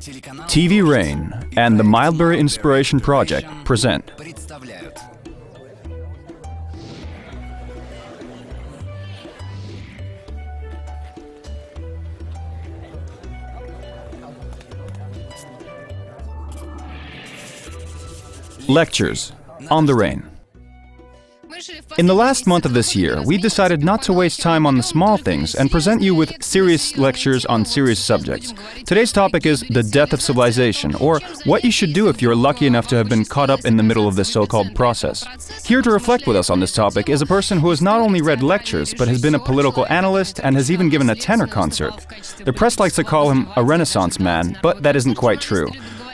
TV Rain and the Mildberry Inspiration Project present Lectures on the Rain. In the last month of this year, we decided not to waste time on the small things and present you with serious lectures on serious subjects. Today's topic is the death of civilization, or what you should do if you're lucky enough to have been caught up in the middle of this so-called process. Here to reflect with us on this topic is a person who has not only read lectures, but has been a political analyst and has even given a tenor concert. The press likes to call him a Renaissance man, but that isn't quite true.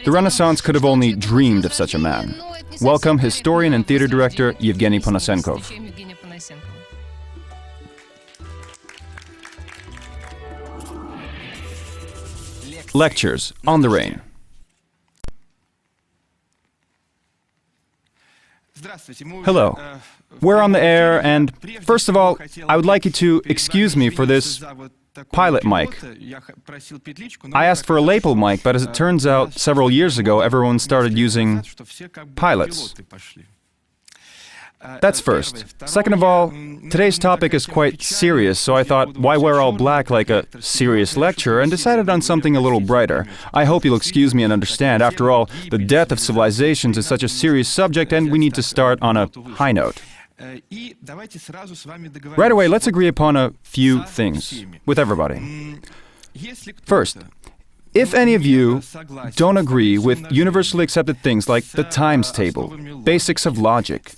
The Renaissance could have only dreamed of such a man. Welcome, historian and theater director Evgeny Ponasenkov. Lectures on the Rain. Hello. We're on the air, and first of all, I would like you to excuse me for this pilot mic. I asked for a lapel mic, but as it turns out, several years ago, everyone started using pilots. That's first. Second of all, today's topic is quite serious, so I thought, why wear all black like a serious lecture, and decided on something a little brighter. I hope you'll excuse me and understand. After all, the death of civilizations is such a serious subject, and we need to start on a high note. Right away, let's agree upon a few things with everybody. First, if any of you don't agree with universally accepted things like the times table, basics of logic,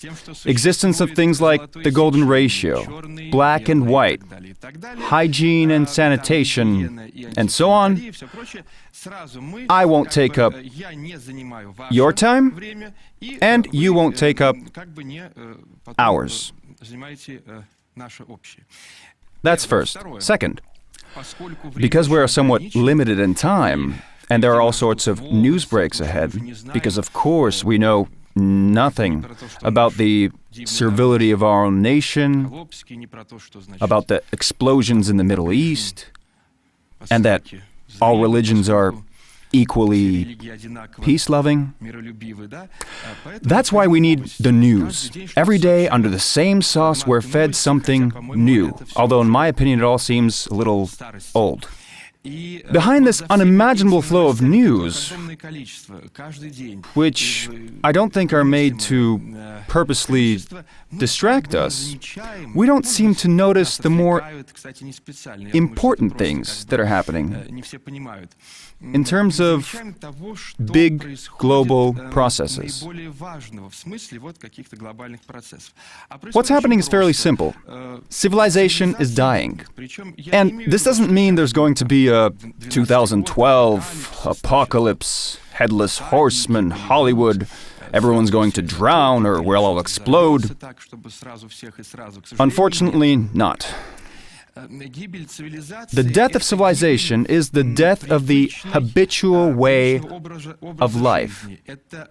existence of things like the golden ratio, black and white, hygiene and sanitation, and so on, I won't take up your time, and you won't take up ours. That's first. Second, because we are somewhat limited in time, and there are all sorts of news breaks ahead, because of course we know nothing about the servility of our own nation, about the explosions in the Middle East, and that all religions are equally peace-loving. That's why we need the news. Every day, under the same sauce, we're fed something new, although in my opinion it all seems a little old. Behind this unimaginable flow of news, which I don't think are made to purposely distract us, we don't seem to notice the more important things that are happening in terms of big global processes. What's happening is fairly simple. Civilization is dying. And this doesn't mean there's going to be a 2012 apocalypse, headless horseman, Hollywood, everyone's going to drown or we'll all explode. Unfortunately, not. The death of civilization is the death of the habitual way of life.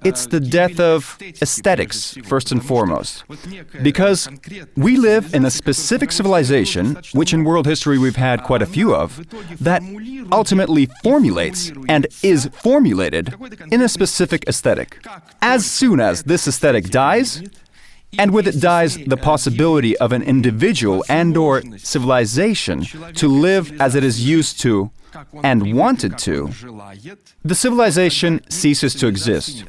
It's the death of aesthetics, first and foremost. Because we live in a specific civilization, which in world history we've had quite a few of, that ultimately formulates and is formulated in a specific aesthetic. As soon as this aesthetic dies, and with it dies the possibility of an individual and/or civilization to live as it is used to and wanted to, the civilization ceases to exist.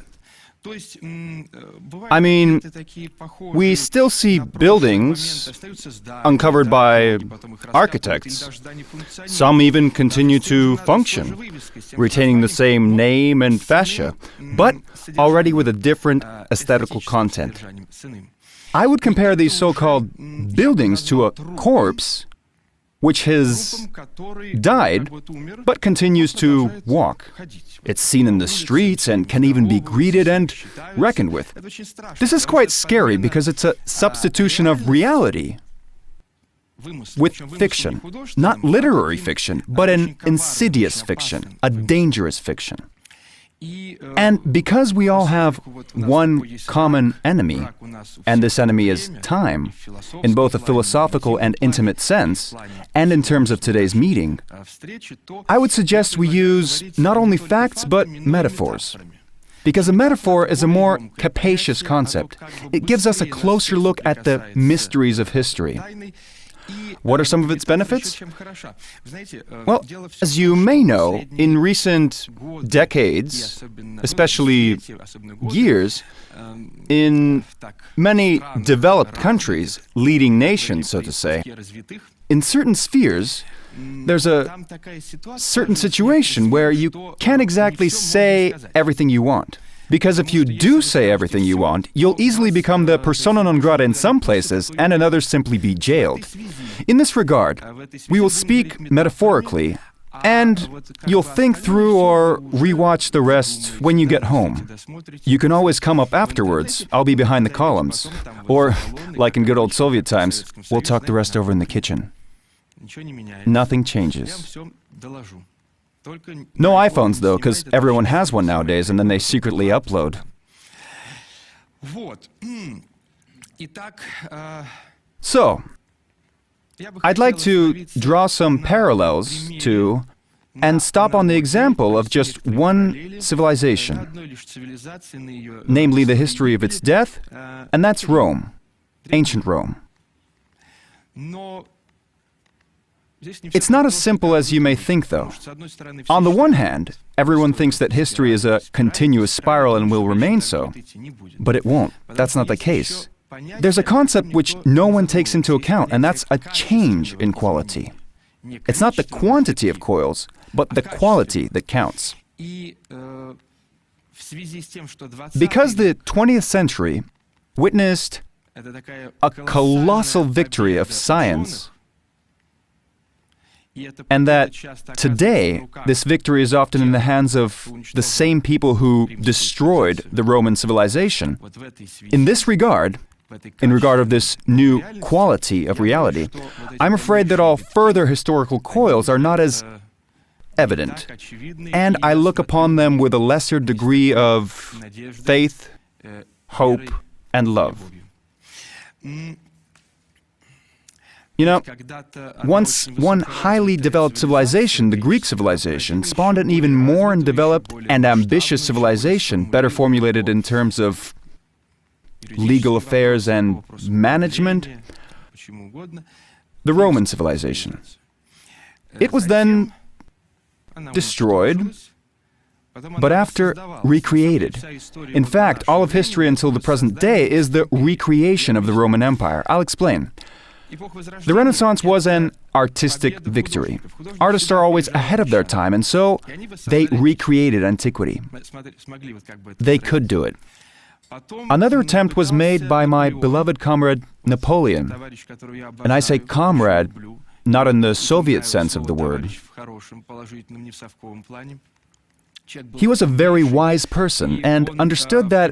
I mean, we still see buildings uncovered by architects. Some even continue to function, retaining the same name and fascia, but already with a different aesthetical content. I would compare these so-called buildings to a corpse which has died but continues to walk. It's seen in the streets and can even be greeted and reckoned with. This is quite scary because it's a substitution of reality with fiction. Not literary fiction, but an insidious fiction, a dangerous fiction. And because we all have one common enemy, and this enemy is time, in both a philosophical and intimate sense, and in terms of today's meeting, I would suggest we use not only facts but metaphors. Because a metaphor is a more capacious concept. It gives us a closer look at the mysteries of history. What are some of its benefits? Well, as you may know, in recent decades, especially years, in many developed countries, leading nations, so to say, in certain spheres, there's a certain situation where you can't exactly say everything you want. Because if you do say everything you want, you'll easily become the persona non grata in some places and in others simply be jailed. In this regard, we will speak metaphorically, and you'll think through or rewatch the rest when you get home. You can always come up afterwards. I'll be behind the columns. Or, like in good old Soviet times, we'll talk the rest over in the kitchen. Nothing changes. No iPhones, though, because everyone has one nowadays, and then they secretly upload. So, I'd like to draw some parallels to, and stop on the example of just one civilization, namely the history of its death, and that's Rome, ancient Rome. It's not as simple as you may think, though. On the one hand, everyone thinks that history is a continuous spiral and will remain so. But it won't. That's not the case. There's a concept which no one takes into account, and that's a change in quality. It's not the quantity of coils, but the quality that counts. Because the 20th century witnessed a colossal victory of science, and that today, this victory is often in the hands of the same people who destroyed the Roman civilization. In this regard, in regard of this new quality of reality, I'm afraid that all further historical coils are not as evident, and I look upon them with a lesser degree of faith, hope, and love. You know, once one highly developed civilization, the Greek civilization, spawned an even more developed and ambitious civilization, better formulated in terms of legal affairs and management, the Roman civilization. It was then destroyed, but after recreated. In fact, all of history until the present day is the recreation of the Roman Empire. I'll explain. The Renaissance was an artistic victory. Artists are always ahead of their time, and so they recreated antiquity. They could do it. Another attempt was made by my beloved comrade Napoleon. And I say comrade, not in the Soviet sense of the word. He was a very wise person and understood that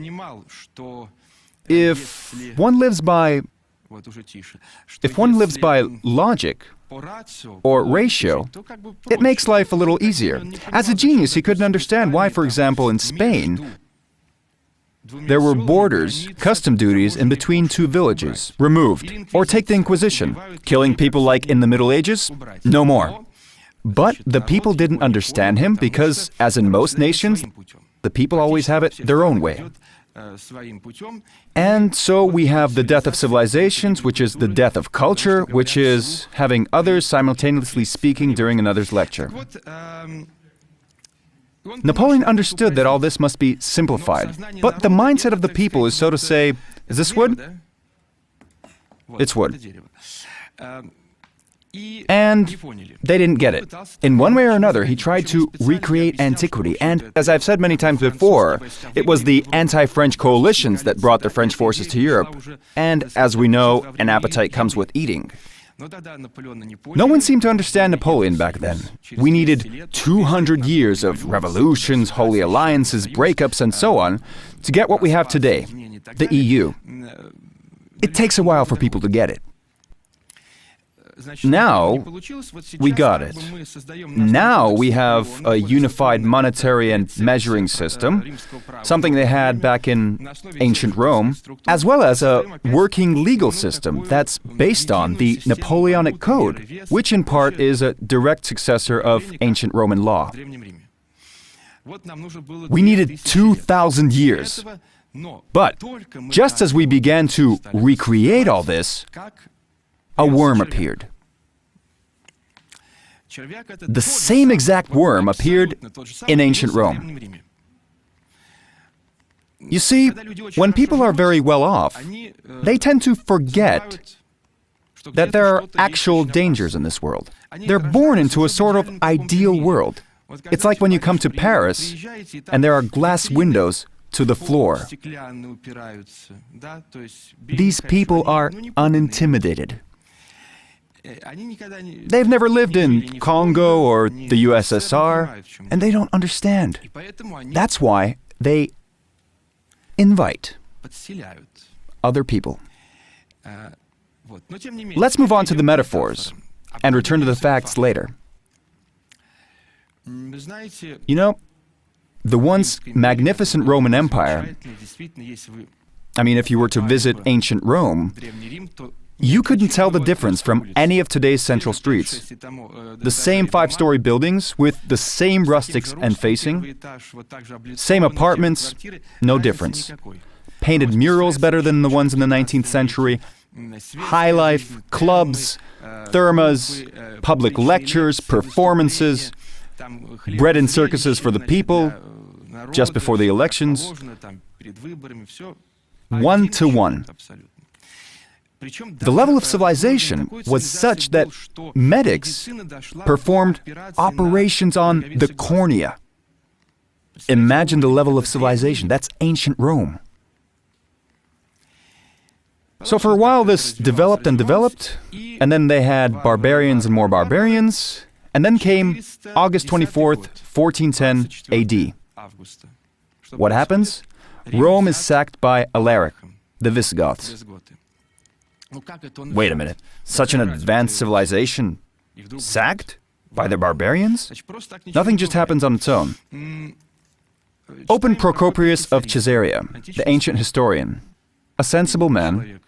if one lives by logic or ratio, it makes life a little easier. As a genius, he couldn't understand why, for example, in Spain, there were borders, custom duties in between two villages, removed. Or take the Inquisition, killing people like in the Middle Ages, no more. But the people didn't understand him because, as in most nations, the people always have it their own way. And so we have the death of civilizations, which is the death of culture, which is having others simultaneously speaking during another's lecture. Napoleon understood that all this must be simplified, but the mindset of the people is, so to say, is this wood? It's wood. And they didn't get it. In one way or another, he tried to recreate antiquity, and as I've said many times before, it was the anti-French coalitions that brought the French forces to Europe, and as we know, an appetite comes with eating. No one seemed to understand Napoleon back then. We needed 200 years of revolutions, holy alliances, breakups, and so on to get what we have today, the EU. It takes a while for people to get it. Now, we got it. Now we have a unified monetary and measuring system, something they had back in ancient Rome, as well as a working legal system that's based on the Napoleonic Code, which in part is a direct successor of ancient Roman law. We needed 2,000 years. But just as we began to recreate all this, a worm appeared. The same exact worm appeared in ancient Rome. You see, when people are very well off, they tend to forget that there are actual dangers in this world. They're born into a sort of ideal world. It's like when you come to Paris and there are glass windows to the floor. These people are unintimidated. They've never lived in Congo or the USSR, and they don't understand. That's why they invite other people. Let's move on to the metaphors and return to the facts later. You know, the once magnificent Roman Empire, if you were to visit ancient Rome, you couldn't tell the difference from any of today's central streets. The same 5-story buildings with the same rustics and facing, same apartments, no difference. Painted murals better than the ones in the 19th century, high life, clubs, thermas, public lectures, performances, bread and circuses for the people, just before the elections, 1-to-1. The level of civilization was such that medics performed operations on the cornea. Imagine the level of civilization. That's ancient Rome. So for a while this developed and developed, and then they had barbarians and more barbarians, and then came August 24th, 1410 AD. What happens? Rome is sacked by Alaric, the Visigoths. Wait a minute, such an advanced civilization sacked by the barbarians? Nothing just happens on its own. Open Procopius of Caesarea, the ancient historian, a sensible man.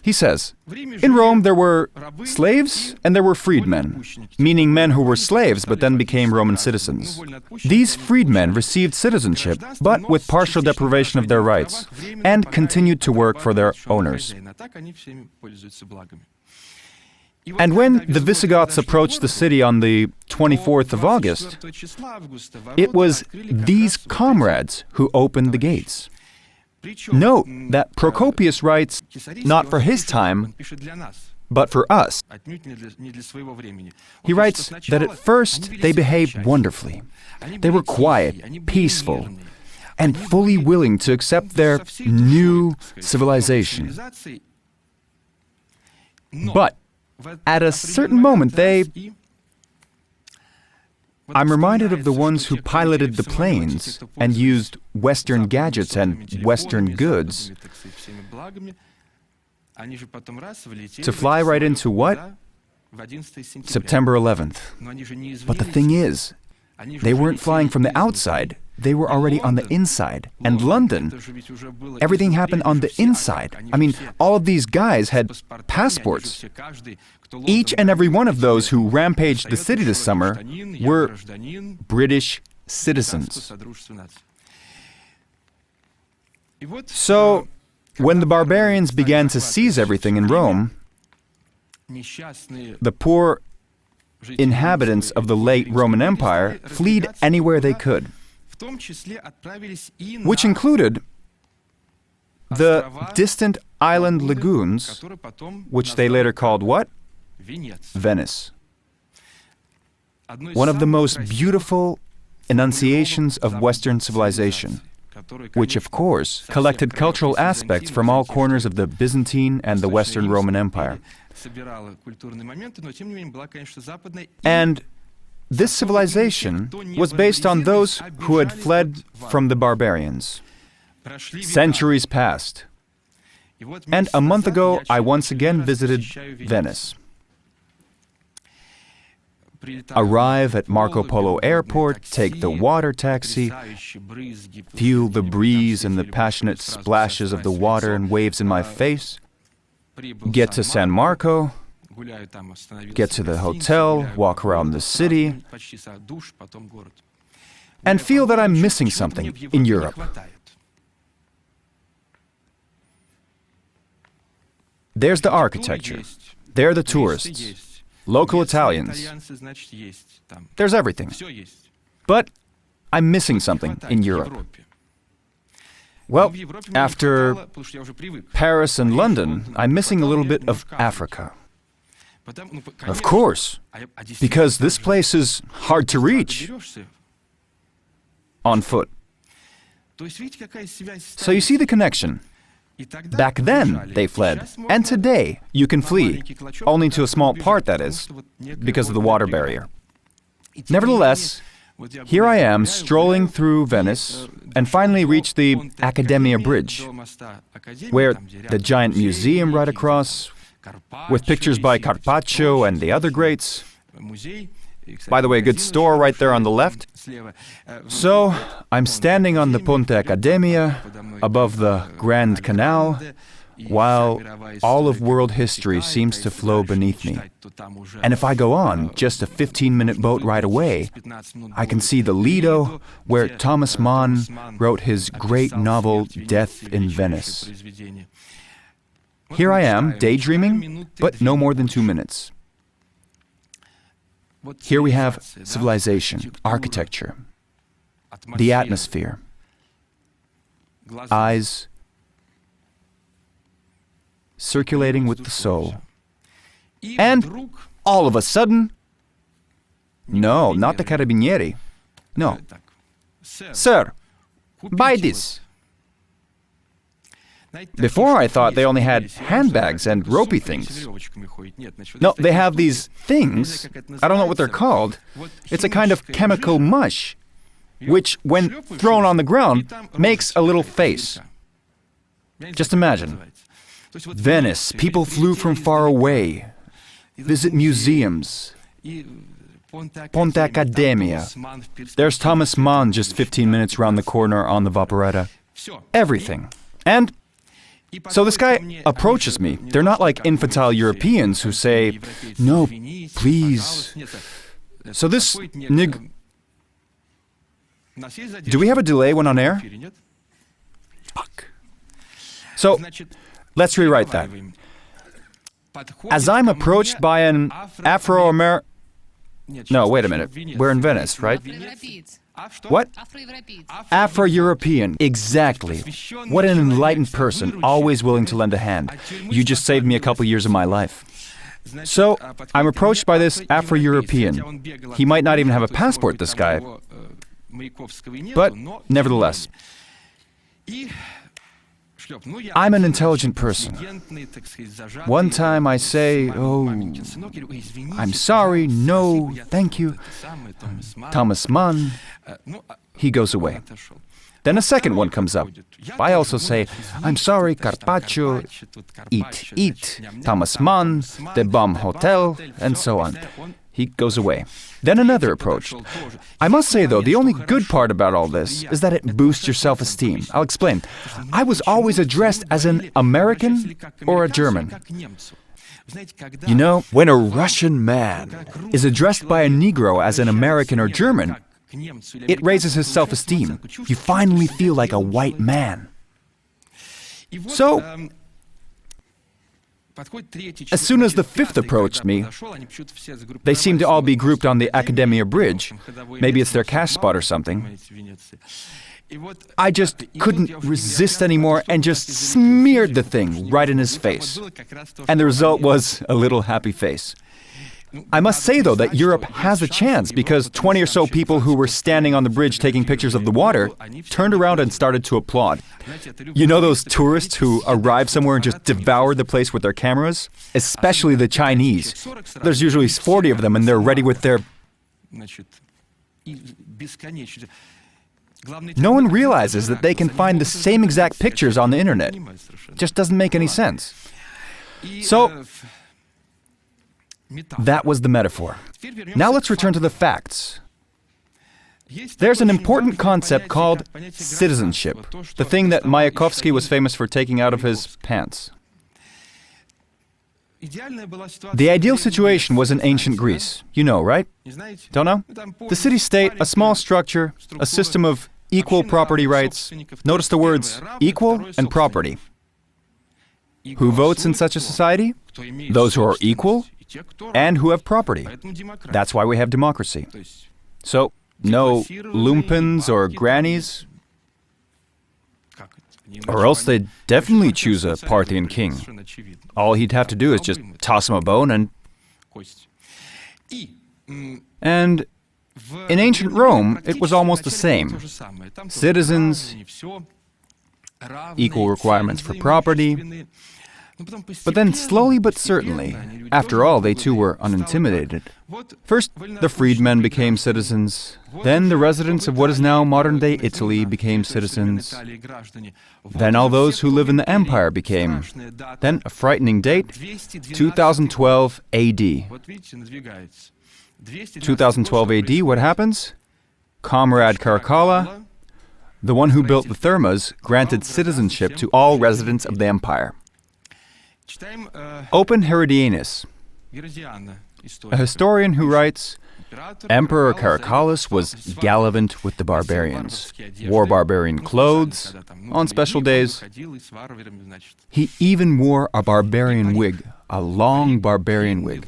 He says, in Rome there were slaves and there were freedmen, meaning men who were slaves but then became Roman citizens. These freedmen received citizenship, but with partial deprivation of their rights, and continued to work for their owners. And when the Visigoths approached the city on the 24th of August, it was these comrades who opened the gates. Note that Procopius writes not for his time, but for us. He writes that at first they behaved wonderfully. They were quiet, peaceful, and fully willing to accept their new civilization. But at a certain moment I'm reminded of the ones who piloted the planes and used Western gadgets and Western goods to fly right into what? September 11th. But the thing is, they weren't flying from the outside, they were already on the inside. And London, everything happened on the inside. All of these guys had passports. Each and every one of those who rampaged the city this summer were British citizens. So, when the barbarians began to seize everything in Rome, the poor inhabitants of the late Roman Empire fled anywhere they could, which included the distant island lagoons, which they later called what? Venice. One of the most beautiful enunciations of Western civilization, which of course collected cultural aspects from all corners of the Byzantine and the Western Roman Empire. And this civilization was based on those who had fled from the barbarians. Centuries passed. And a month ago, I once again visited Venice. arrive at Marco Polo Airport, take the water taxi, feel the breeze and the passionate splashes of the water and waves in my face, get to San Marco, get to the hotel, walk around the city, and feel that I'm missing something in Europe. There's the architecture. There are the tourists. Local Italians. There's everything. But I'm missing something in Europe. Well, after Paris and London, I'm missing a little bit of Africa. Of course, because this place is hard to reach on foot. So you see the connection. Back then, they fled, and today, you can flee, only to a small part, that is, because of the water barrier. Nevertheless, here I am, strolling through Venice, and finally reach the Academia Bridge, where the giant museum right across, with pictures by Carpaccio and the other greats. By the way, a good store right there on the left. So, I'm standing on the Ponte Accademia, above the Grand Canal, while all of world history seems to flow beneath me. And if I go on, just a 15-minute boat ride away, I can see the Lido, where Thomas Mann wrote his great novel, Death in Venice. Here I am, daydreaming, but no more than 2 minutes. Here we have civilization, architecture, the atmosphere, eyes circulating with the soul. And all of a sudden, no, not the carabinieri. No. Sir, buy this. Before I thought they only had handbags and ropey things. No, they have these things, I don't know what they're called. It's a kind of chemical mush, which, when thrown on the ground, makes a little face. Just imagine. Venice, people flew from far away, visit museums. Ponte Accademia. There's Thomas Mann just 15 minutes round the corner on the Vaporetta. Everything. And so this guy approaches me. They're not like infantile Europeans who say, "No, please." So this Do we have a delay when on air? Fuck. So, let's rewrite that. As I'm approached by an Afro-American... No, wait a minute. We're in Venice, right? What? Afro-European. Exactly. What an enlightened person, always willing to lend a hand. You just saved me a couple years of my life. So, I'm approached by this Afro-European. He might not even have a passport, this guy. But, nevertheless, I'm an intelligent person. One time I say, "Oh, I'm sorry, no, thank you, Thomas Mann." He goes away. Then a second one comes up. I also say, "I'm sorry, Carpaccio, eat, Thomas Mann, the Bomb Hotel," and so on. He goes away. Then another approached. I must say, though, the only good part about all this is that it boosts your self-esteem. I'll explain. I was always addressed as an American or a German. You know, when a Russian man is addressed by a Negro as an American or German, it raises his self-esteem. You finally feel like a white man. So, as soon as the fifth approached me, they seemed to all be grouped on the Academia Bridge. Maybe it's their cash spot or something. I just couldn't resist anymore and just smeared the thing right in his face. And the result was a little happy face. I must say, though, that Europe has a chance because 20 or so people who were standing on the bridge taking pictures of the water turned around and started to applaud. You know those tourists who arrive somewhere and just devour the place with their cameras? Especially the Chinese. There's usually 40 of them and they're ready with their... No one realizes that they can find the same exact pictures on the internet. It just doesn't make any sense. So... That was the metaphor. Now let's return to the facts. There's an important concept called citizenship, the thing that Mayakovsky was famous for taking out of his pants. The ideal situation was in ancient Greece. You know, right? Don't know? The city-state, a small structure, a system of equal property rights. Notice the words equal and property. Who votes in such a society? Those who are equal and who have property. That's why we have democracy. So, no lumpens or grannies, or else they'd definitely choose a Parthian king. All he'd have to do is just toss him a bone and in ancient Rome, it was almost the same. Citizens, equal requirements for property. But then, slowly but certainly, after all, they too were unintimidated. First, the freedmen became citizens. Then the residents of what is now modern-day Italy became citizens. Then all those who live in the empire became. Then, a frightening date, 2012 AD. 2012 AD, what happens? Comrade Caracalla, the one who built the thermas, granted citizenship to all residents of the empire. Open Herodianus, a historian who writes, Emperor Caracallus was gallivant with the barbarians, wore barbarian clothes on special days. He even wore a barbarian wig, a long barbarian wig.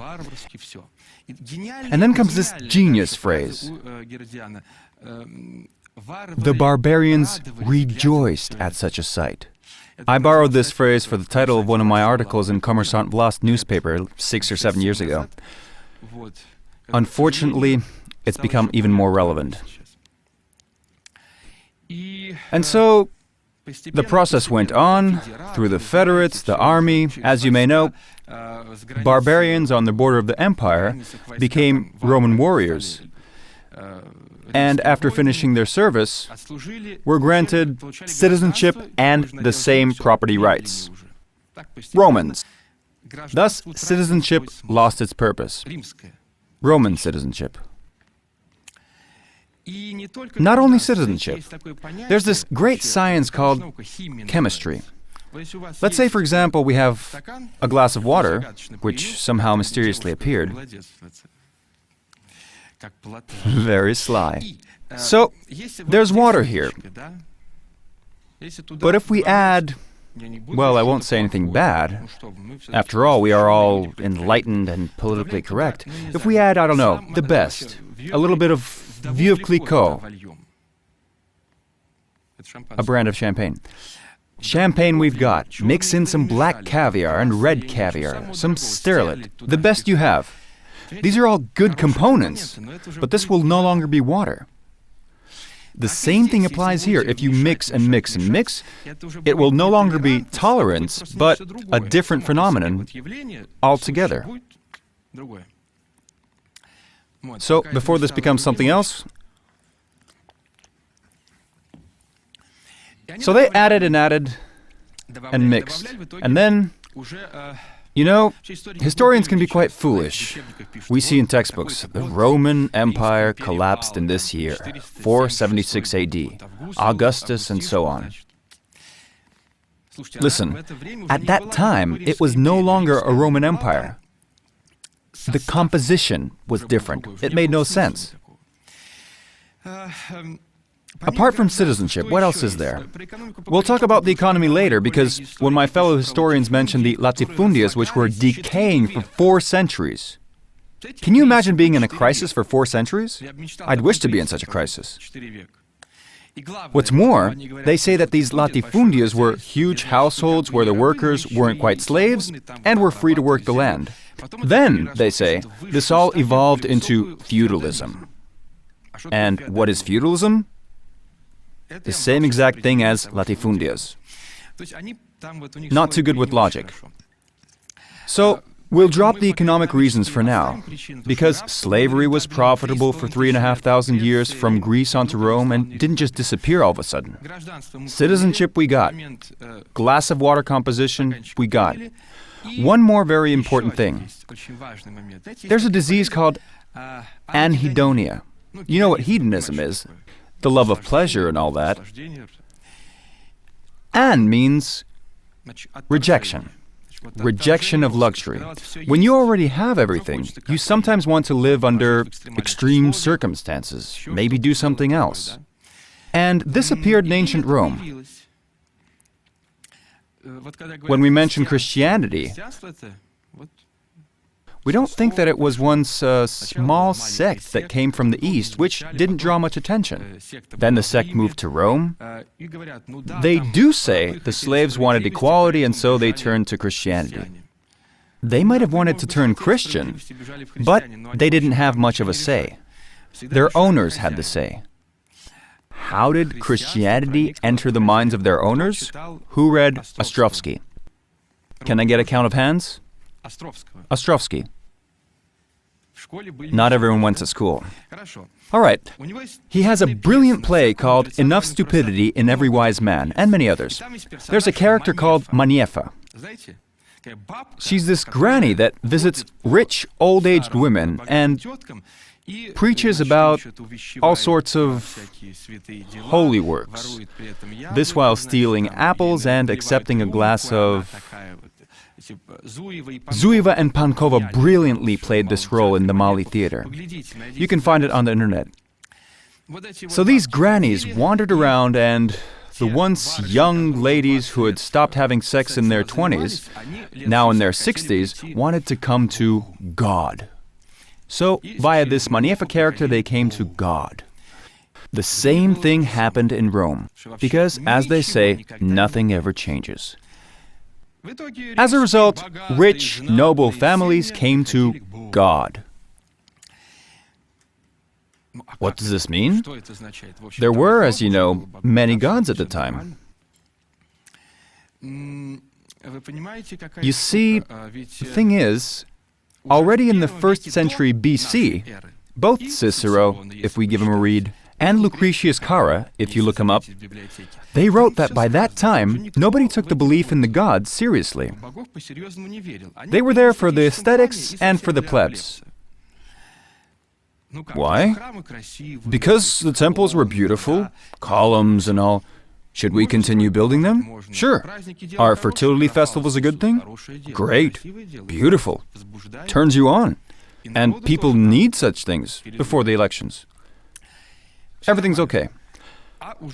And then comes this genius phrase. The barbarians rejoiced at such a sight. I borrowed this phrase for the title of one of my articles in Kommersantъ-Власть newspaper 6 or 7 years ago. Unfortunately, it's become even more relevant. And so, the process went on through the federates, the army. As you may know, barbarians on the border of the empire became Roman warriors. And after finishing their service, were granted citizenship and the same property rights. Romans. Thus, citizenship lost its purpose. Roman citizenship. Not only citizenship. There's this great science called chemistry. Let's say, for example, we have a glass of water, which somehow mysteriously appeared. Very sly. So, there's water here. But if we add, well, I won't say anything bad. After all, we are all enlightened and politically correct. If we add, I don't know, the best, a little bit of Vieux Clicquot, a brand of champagne. Champagne we've got. Mix in some black caviar and red caviar, some sterlet, the best you have. These are all good components, but this will no longer be water. The same thing applies here. If you mix and mix and mix, it will no longer be tolerance, but a different phenomenon altogether. So, before this becomes something else, so they added and mixed. And then, you know, historians can be quite foolish. We see in textbooks, the Roman Empire collapsed in this year, 476 AD, Augustus and so on. Listen, at that time, it was no longer a Roman Empire. The composition was different. It made no sense. Apart from citizenship, what else is there? We'll talk about the economy later, because when my fellow historians mentioned the latifundias, which were decaying for 4 centuries, can you imagine being in a crisis for 4 centuries? I'd wish to be in such a crisis. What's more, they say that these latifundias were huge households where the workers weren't quite slaves and were free to work the land. Then, they say, this all evolved into feudalism. And what is feudalism? The same exact thing as latifundias. Not too good with logic. So, we'll drop the economic reasons for now, because slavery was profitable for 3,500 years from Greece onto Rome and didn't just disappear all of a sudden. Citizenship we got. Glass of water composition we got. one more very important thing. There's a disease called anhedonia. You know what hedonism is, the love of pleasure and all that. An means rejection. Rejection of luxury. When you already have everything, you sometimes want to live under extreme circumstances, maybe do something else. And this appeared in ancient Rome. When we mention Christianity, we don't think that it was once a small sect that came from the East, which didn't draw much attention. Then the sect moved to Rome. They do say the slaves wanted equality, and so they turned to Christianity. They might have wanted to turn Christian, but they didn't have much of a say. Their owners had the say. How did Christianity enter the minds of their owners? Who read Ostrovsky? Can I get a count of hands? Ostrovsky. Not everyone went to school. All right. He has a brilliant play called Enough Stupidity in Every Wise Man, and many others. There's a character called Maniefa. She's this granny that visits rich, old-aged women and preaches about all sorts of holy works. This while stealing apples and accepting a glass of... Zuyeva and Pankova brilliantly played this role in the Mali theater. You can find it on the internet. So these grannies wandered around, and the once young ladies who had stopped having sex in their 20s, now in their 60s, wanted to come to God. So, via this Maniefa character, they came to God. The same thing happened in Rome, because, as they say, nothing ever changes. As a result, rich, noble families came to God. What does this mean? There were, as you know, many gods at the time. You see, the thing is, already in the 1st century BC, both Cicero, if we give him a read, and Lucretius Cara, if you look him up, they wrote that by that time, nobody took the belief in the gods seriously. They were there for the aesthetics and for the plebs. Why? Because the temples were beautiful, columns and all. Should we continue building them? Sure. Are fertility festivals a good thing? Great. Beautiful. Turns you on. And people need such things before the elections. Everything's okay.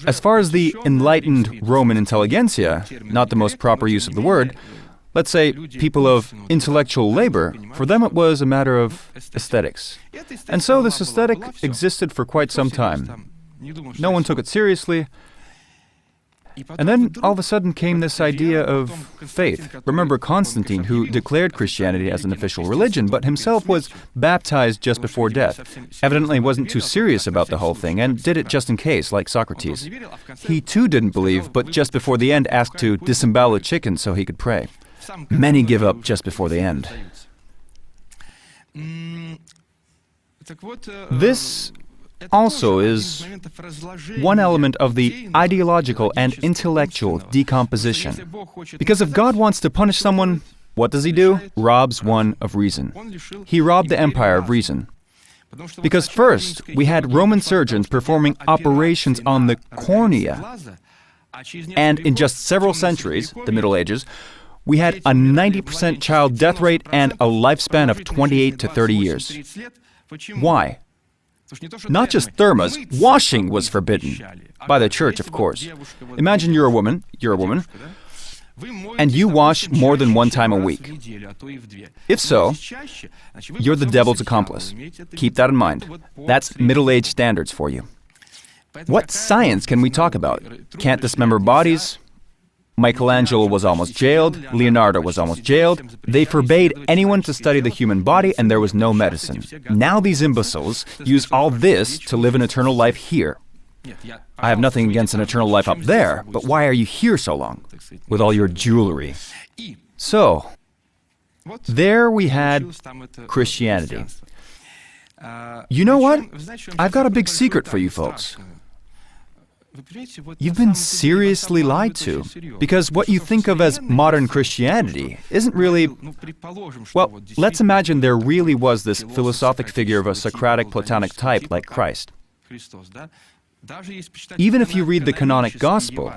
As far as the enlightened Roman intelligentsia, not the most proper use of the word, let's say people of intellectual labor, for them it was a matter of aesthetics. And so this aesthetic existed for quite some time. No one took it seriously. And then all of a sudden came this idea of faith. Remember Constantine, who declared Christianity as an official religion, but himself was baptized just before death. Evidently wasn't too serious about the whole thing and did it just in case, like Socrates. He too didn't believe, but just before the end asked to disembowel a chicken so he could pray. Many give up just before the end. This also is one element of the ideological and intellectual decomposition. Because if God wants to punish someone, what does he do? Robs one of reason. He robbed the empire of reason. Because first, we had Roman surgeons performing operations on the cornea. And in just several centuries, the Middle Ages, we had a 90% child death rate and a lifespan of 28 to 30 years. Why? Not just thermas, washing was forbidden. By the church, of course. Imagine you're a woman, and you wash more than one time a week. If so, you're the devil's accomplice. Keep that in mind. That's Middle Age standards for you. What science can we talk about? Can't dismember bodies? Michelangelo was almost jailed, Leonardo was almost jailed. They forbade anyone to study the human body, and there was no medicine. Now these imbeciles use all this to live an eternal life here. I have nothing against an eternal life up there, but why are you here so long, with all your jewelry? So, there we had Christianity. You know what? I've got a big secret for you folks. You've been seriously lied to, because what you think of as modern Christianity isn't really... Well, let's imagine there really was this philosophic figure of a Socratic Platonic type like Christ. Even if you read the canonic gospel,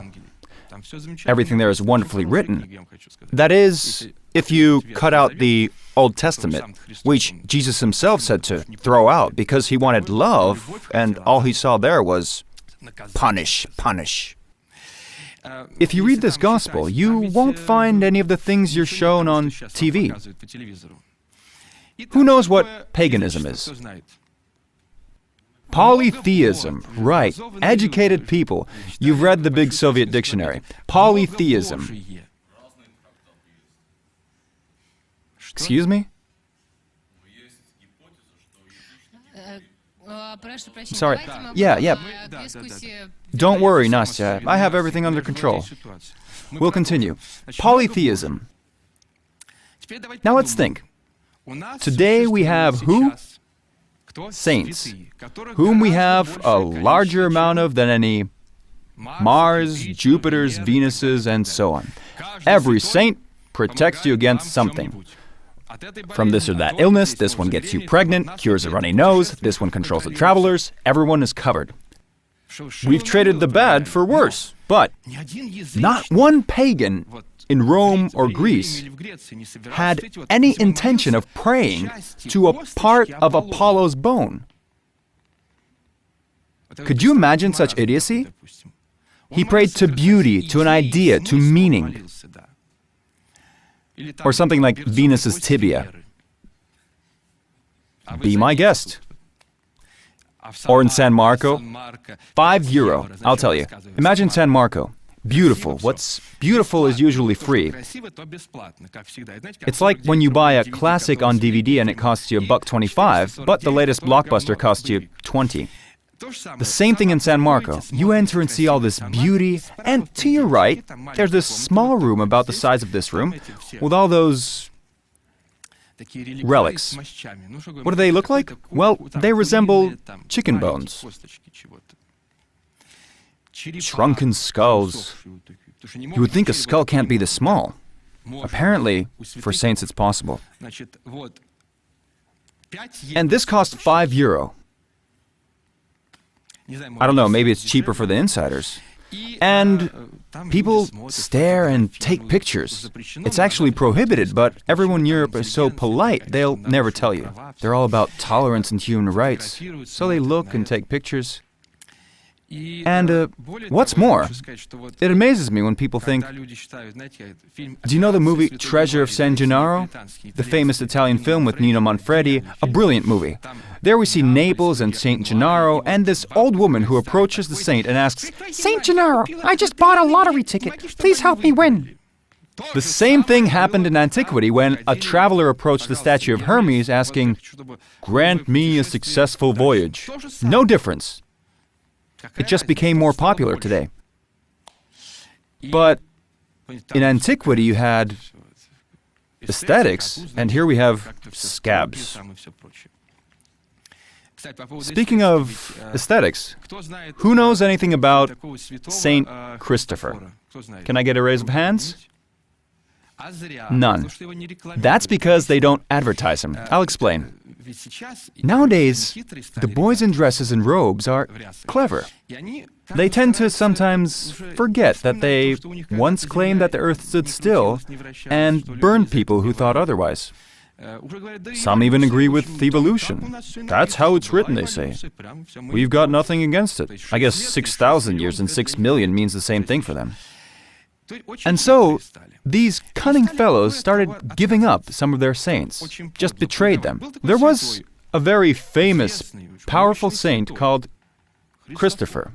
everything there is wonderfully written. That is, if you cut out the Old Testament, which Jesus himself said to throw out because he wanted love, and all he saw there was punish, punish. If you read this gospel, you won't find any of the things you're shown on TV. Who knows what paganism is? Polytheism, right. Educated people. You've read the big Soviet dictionary. Polytheism. Excuse me? Sorry. Yeah. Don't worry, Nastya. I have everything under control. We'll continue. Polytheism. Now let's think. Today we have who? Saints, whom we have a larger amount of than any Mars, Jupiters, Venuses, and so on. Every saint protects you against something. From this or that illness, this one gets you pregnant, cures a runny nose, this one controls the travelers, everyone is covered. We've traded the bad for worse, but not one pagan in Rome or Greece had any intention of praying to a part of Apollo's bone. Could you imagine such idiocy? He prayed to beauty, to an idea, to meaning. Or something like Venus's tibia. Be my guest. Or in San Marco, €5. I'll tell you. Imagine San Marco. Beautiful. What's beautiful is usually free. It's like when you buy a classic on DVD and it costs you $1.25, but the latest blockbuster costs you $20. The same thing in San Marco. You enter and see all this beauty, and to your right, there's this small room about the size of this room, with all those relics. What do they look like? Well, they resemble chicken bones. Shrunken skulls. You would think a skull can't be this small. Apparently, for saints it's possible. And this cost €5. I don't know, maybe it's cheaper for the insiders. And people stare and take pictures. It's actually prohibited, but everyone in Europe is so polite, they'll never tell you. They're all about tolerance and human rights, so they look and take pictures. And what's more, it amazes me when people think, do you know the movie Treasure of San Gennaro? The famous Italian film with Nino Manfredi, a brilliant movie. There we see Naples and St. Gennaro, and this old woman who approaches the saint and asks, "St. Gennaro, I just bought a lottery ticket. Please help me win." The same thing happened in antiquity when a traveler approached the statue of Hermes asking, "Grant me a successful voyage." No difference. It just became more popular today. But in antiquity you had aesthetics, and here we have scabs. Speaking of aesthetics, who knows anything about Saint Christopher? Can I get a raise of hands? None. That's because they don't advertise him. I'll explain. Nowadays, the boys in dresses and robes are clever. They tend to sometimes forget that they once claimed that the earth stood still and burned people who thought otherwise. Some even agree with evolution. That's how it's written, they say. We've got nothing against it. I guess 6,000 years and 6 million means the same thing for them. And so, these cunning fellows started giving up some of their saints, just betrayed them. There was a very famous, powerful saint called Christopher.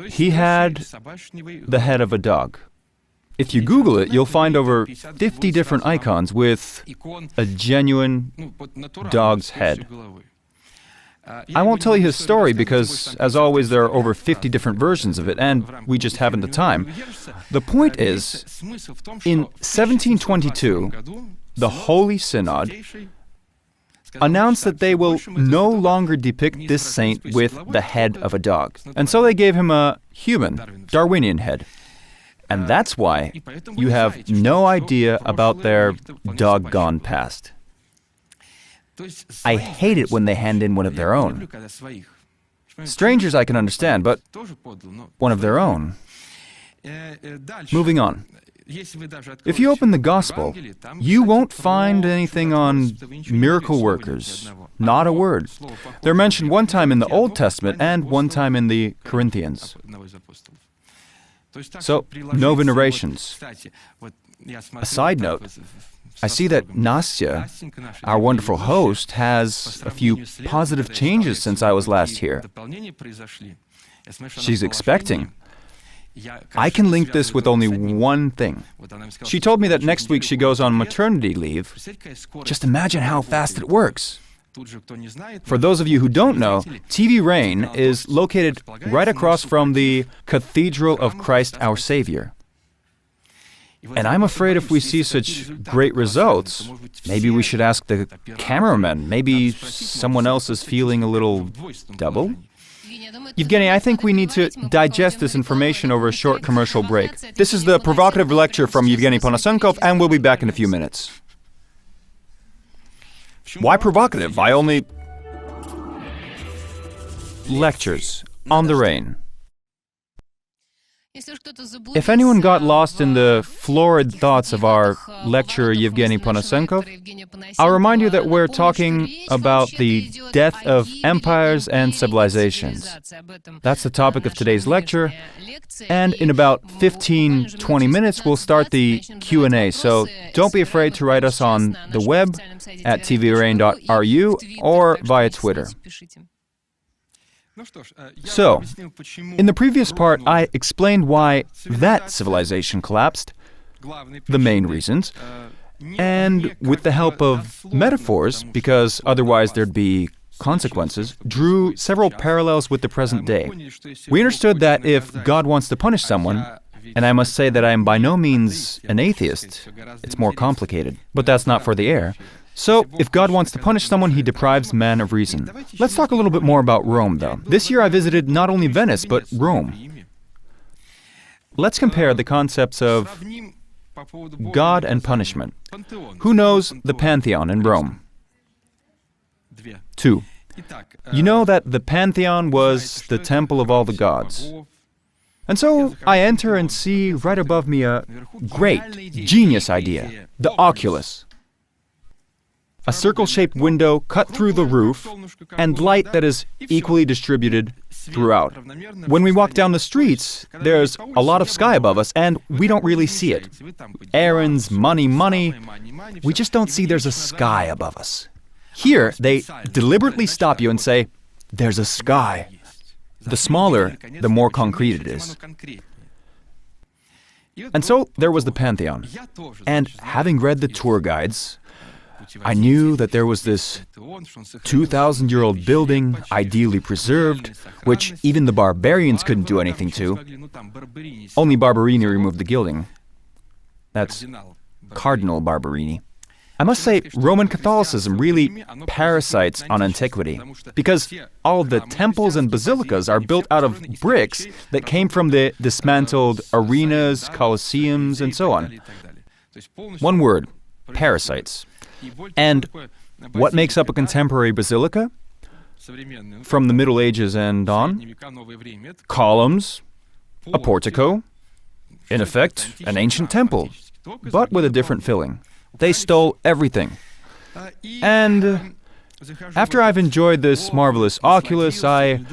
He had the head of a dog. If you Google it, you'll find over 50 different icons with a genuine dog's head. I won't tell you his story because, as always, there are over 50 different versions of it, and we just haven't the time. The point is, in 1722, the Holy Synod announced that they will no longer depict this saint with the head of a dog. And so they gave him a human, Darwinian head. And that's why you have no idea about their doggone past. I hate it when they hand in one of their own. Strangers I can understand, but one of their own. Moving on. If you open the Gospel, you won't find anything on miracle workers. Not a word. They're mentioned one time in the Old Testament and one time in the Corinthians. So, no venerations. A side note, I see that Nastya, our wonderful host, has a few positive changes since I was last here. She's expecting. I can link this with only one thing. She told me that next week she goes on maternity leave. Just imagine how fast it works. For those of you who don't know, TV Rain is located right across from the Cathedral of Christ Our Savior. And I'm afraid if we see such great results, maybe we should ask the cameraman. Maybe someone else is feeling a little double? Evgeny, I think we need to digest this information over a short commercial break. This is the provocative lecture from Evgeny Ponasenkov, and we'll be back in a few minutes. Why provocative? I only... Lectures on the Rain. If anyone got lost in the florid thoughts of our lecturer Evgeny Ponasenkov, I'll remind you that we're talking about the death of empires and civilizations. That's the topic of today's lecture, and in about 15-20 minutes we'll start the Q&A, so don't be afraid to write us on the web at tvrain.ru or via Twitter. So, in the previous part, I explained why that civilization collapsed, the main reasons, and with the help of metaphors, because otherwise there'd be consequences, drew several parallels with the present day. We understood that if God wants to punish someone, and I must say that I am by no means an atheist, it's more complicated, but that's not for the air. So, if God wants to punish someone, he deprives man of reason. Let's talk a little bit more about Rome, though. This year I visited not only Venice, but Rome. Let's compare the concepts of God and punishment. Who knows the Pantheon in Rome? 2. You know that the Pantheon was the temple of all the gods. And so I enter and see right above me a great, genius idea, the oculus. A circle-shaped window cut through the roof, and light that is equally distributed throughout. When we walk down the streets, there's a lot of sky above us, and we don't really see it. Errands, money, we just don't see there's a sky above us. Here, they deliberately stop you and say, there's a sky. The smaller, the more concrete it is. And so there was the Pantheon. And having read the tour guides, I knew that there was this 2,000-year-old building, ideally preserved, which even the barbarians couldn't do anything to. Only Barberini removed the gilding. That's Cardinal Barberini. I must say, Roman Catholicism really parasites on antiquity, because all the temples and basilicas are built out of bricks that came from the dismantled arenas, colosseums, and so on. One word, parasites. And what makes up a contemporary basilica? From the Middle Ages and on? Columns, a portico, in effect, an ancient temple, but with a different filling. They stole everything. And after I've enjoyed this marvelous oculus, I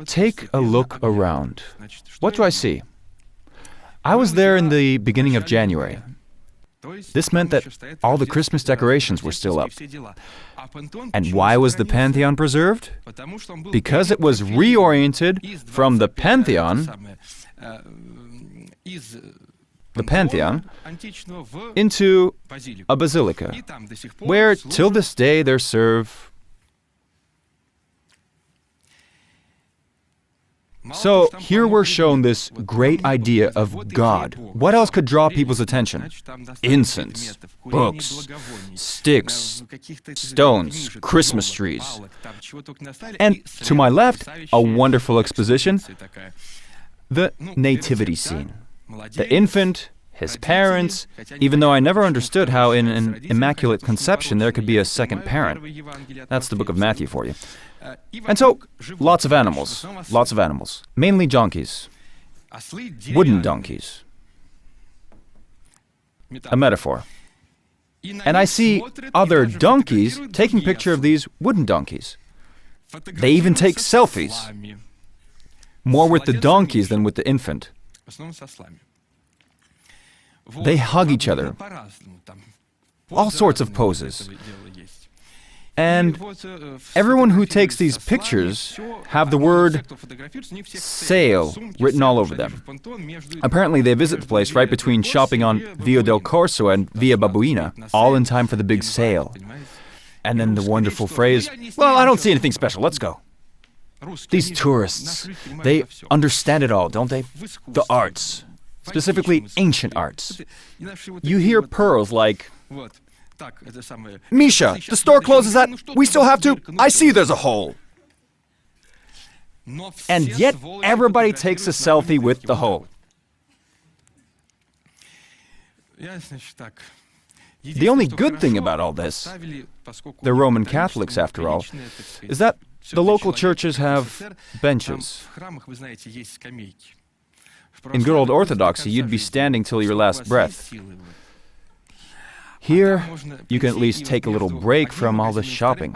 take a look around. What do I see? I was there in the beginning of January. This meant that all the Christmas decorations were still up. And why was the Pantheon preserved? Because it was reoriented from the Pantheon into a basilica, where till this day there serve So here we're shown this great idea of God. What else could draw people's attention? Incense, books, sticks, stones, Christmas trees. And to my left, a wonderful exposition, the nativity scene. The infant, his parents, even though I never understood how in an immaculate conception there could be a second parent. That's the book of Matthew for you. And so, lots of animals, mainly donkeys, wooden donkeys. A metaphor. And I see other donkeys taking picture of these wooden donkeys. They even take selfies, more with the donkeys than with the infant. They hug each other, all sorts of poses. And everyone who takes these pictures have the word sale written all over them. Apparently they visit the place right between shopping on Via del Corso and Via Babuina, all in time for the big sale. And then the wonderful phrase, well, I don't see anything special, let's go. These tourists, they understand it all, don't they? The arts, specifically ancient arts. You hear pearls like, Misha, the store closes at, we still have to, I see there's a hole. And yet everybody takes a selfie with the hole. The only good thing about all this, they're Roman Catholics after all, is that the local churches have benches. In good old Orthodoxy, you'd be standing till your last breath. Here, you can at least take a little break from all the shopping.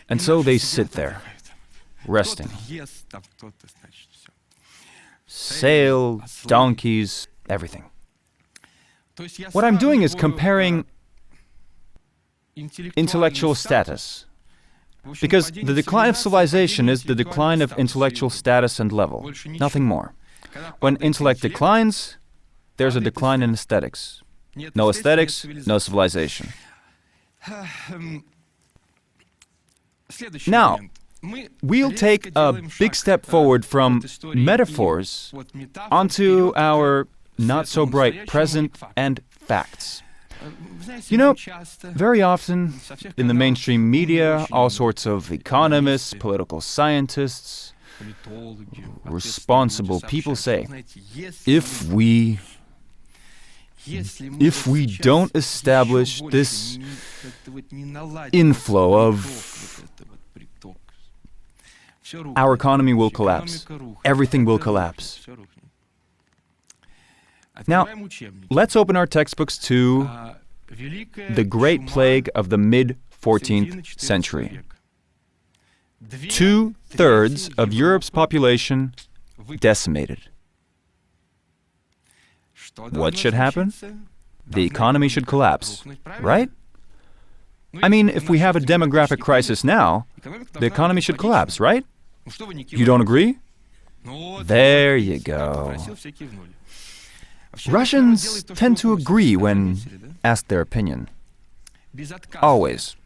And so they sit there, resting. Sale, donkeys, everything. What I'm doing is comparing intellectual status. Because the decline of civilization is the decline of intellectual status and level, nothing more. When intellect declines, there's a decline in aesthetics. No aesthetics, no civilization. Now, we'll take a big step forward from metaphors onto our not-so-bright present and facts. You know, very often in the mainstream media, all sorts of economists, political scientists, responsible people say, if we don't establish this inflow of, our economy will collapse. Everything will collapse. Now, let's open our textbooks to the Great Plague of the mid-14th century. 2/3 of Europe's population decimated. What should happen? The economy should collapse, right? I mean, if we have a demographic crisis now, the economy should collapse, right? You don't agree? There you go. Russians tend to agree when asked their opinion. Always.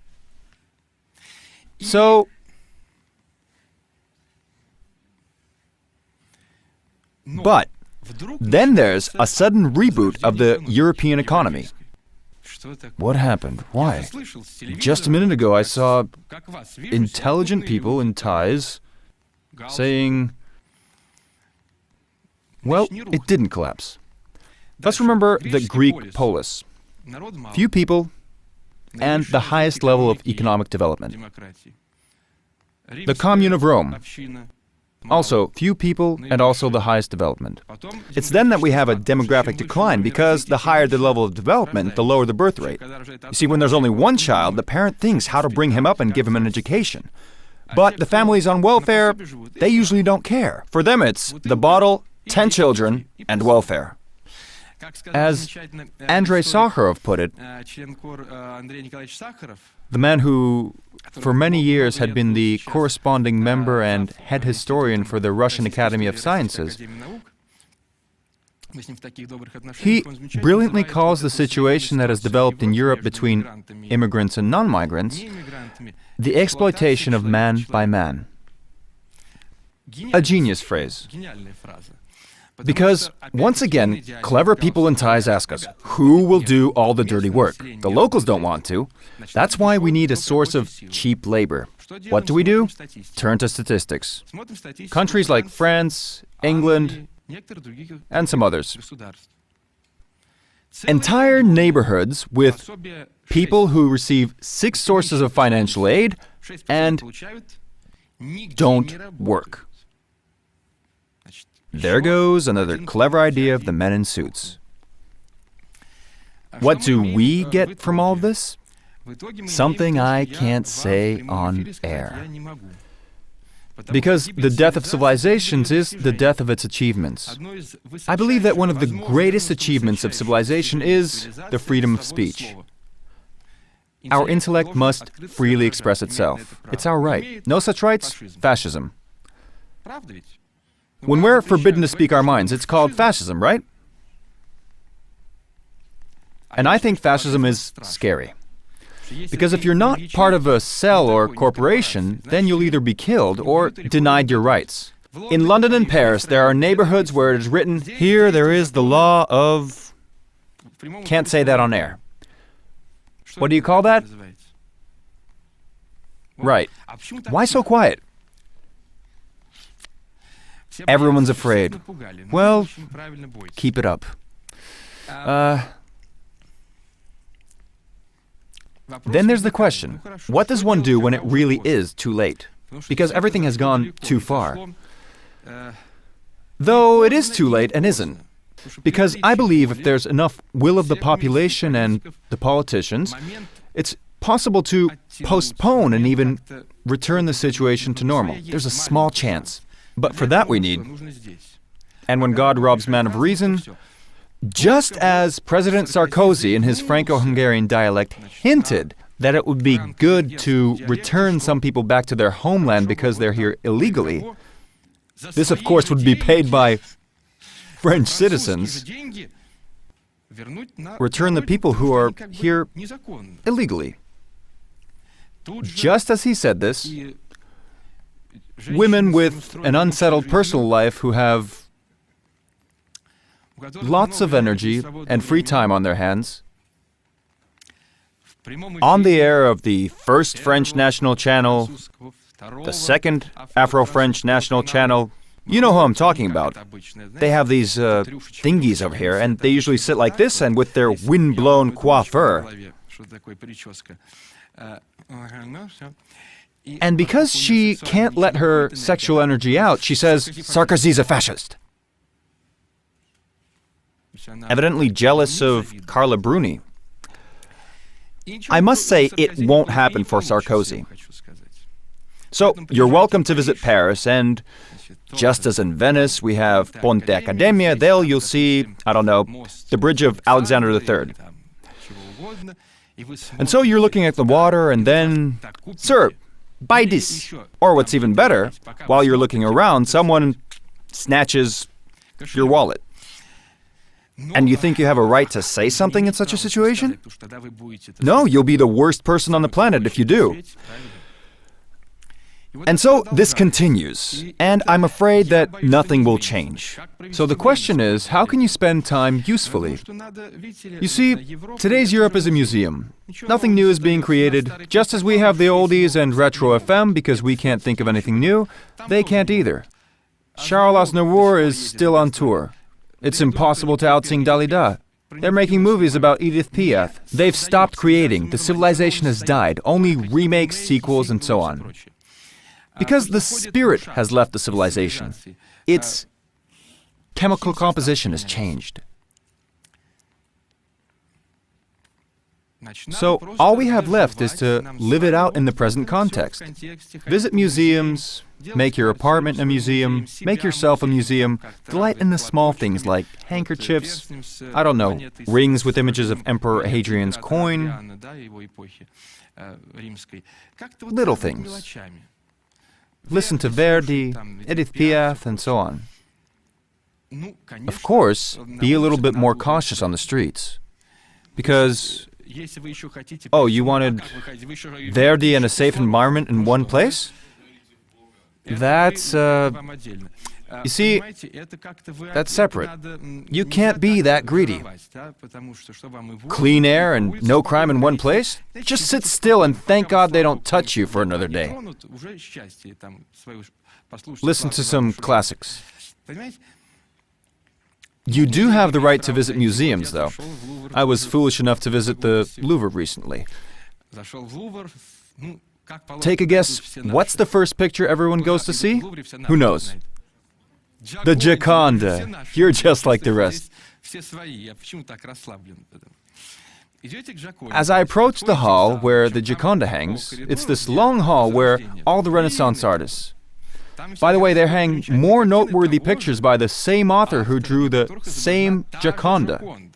So, but then there's a sudden reboot of the European economy. What happened? Why? Just a minute ago I saw intelligent people in ties saying, well, it didn't collapse. Let's remember the Greek polis. Few people and the highest level of economic development. The Commune of Rome. Also, few people and also the highest development. It's then that we have a demographic decline because the higher the level of development, the lower the birth rate. You see, when there's only one child, the parent thinks how to bring him up and give him an education. But the families on welfare, they usually don't care. For them it's the bottle, 10 children, and welfare. As Andrei Sakharov put it, the man who for many years had been the corresponding member and head historian for the Russian Academy of Sciences, he brilliantly calls the situation that has developed in Europe between immigrants and non-migrants the exploitation of man by man. a genius phrase. Because, once again, clever people in ties ask us, who will do all the dirty work? The locals don't want to. That's why we need a source of cheap labor. What do? Turn to statistics. Countries like France, England, and some others. Entire neighborhoods with people who receive 6 sources of financial aid and don't work. There goes another clever idea of the men in suits. What do we get from all of this? Something I can't say on air. Because the death of civilizations is the death of its achievements. I believe that one of the greatest achievements of civilization is the freedom of speech. Our intellect must freely express itself. It's our right. No such rights? Fascism. When we're forbidden to speak our minds, it's called fascism, right? And I think fascism is scary. Because if you're not part of a cell or corporation, then you'll either be killed or denied your rights. In London and Paris, there are neighborhoods where it is written, here there is the law of... Can't say that on air. What do you call that? Right. Why so quiet? Everyone's afraid. Well, keep it up. Then there's the question, what does one do when it really is too late? Because everything has gone too far. Though it is too late and isn't. Because I believe if there's enough will of the population and the politicians, it's possible to postpone and even return the situation to normal. There's a small chance. But for that we need. And when God robs man of reason, just as President Sarkozy in his Franco-Hungarian dialect hinted that it would be good to return some people back to their homeland because they're here illegally, this of course would be paid by French citizens. Return the people who are here illegally. Just as he said this, women with an unsettled personal life who have lots of energy and free time on their hands, on the air of the first French national channel, the second Afro-French national channel, you know who I'm talking about. They have these thingies over here, and they usually sit like this and with their wind-blown coiffure. And because she can't let her sexual energy out, she says, Sarkozy's a fascist. Evidently jealous of Carla Bruni. I must say it won't happen for Sarkozy. So you're welcome to visit Paris, and just as in Venice we have Ponte Accademia, there you'll see, I don't know, the bridge of Alexander III. And so you're looking at the water and then, sir, buy this. Or what's even better, while you're looking around, someone snatches your wallet. And you think you have a right to say something in such a situation? No, you'll be the worst person on the planet if you do. And so this continues, and I'm afraid that nothing will change. So the question is, how can you spend time usefully? You see, today's Europe is a museum. Nothing new is being created. Just as we have the oldies and retro FM because we can't think of anything new, they can't either. Charles Aznavour is still on tour. It's impossible to outsing Dalida. They're making movies about Edith Piaf. They've stopped creating. The civilization has died. Only remakes, sequels, and so on. Because the spirit has left the civilization. Its chemical composition has changed. So all we have left is to live it out in the present context. Visit museums, make your apartment a museum, make yourself a museum, delight in the small things like handkerchiefs, I don't know, rings with images of Emperor Hadrian's coin, little things. Listen to Verdi, Edith Piaf, and so on. Of course, be a little bit more cautious on the streets. Because, oh, you wanted Verdi and a safe environment in one place? That's, you see, that's separate. You can't be that greedy. Clean air and no crime in one place? Just sit still and thank God they don't touch you for another day. Listen to some classics. You do have the right to visit museums, though. I was foolish enough to visit the Louvre recently. Take a guess, what's the first picture everyone goes to see? Who knows? The Gioconda. You're just like the rest. As I approach the hall where the Gioconda hangs, it's this long hall where all the Renaissance artists. By the way, they hang more noteworthy pictures by the same author who drew the same Gioconda.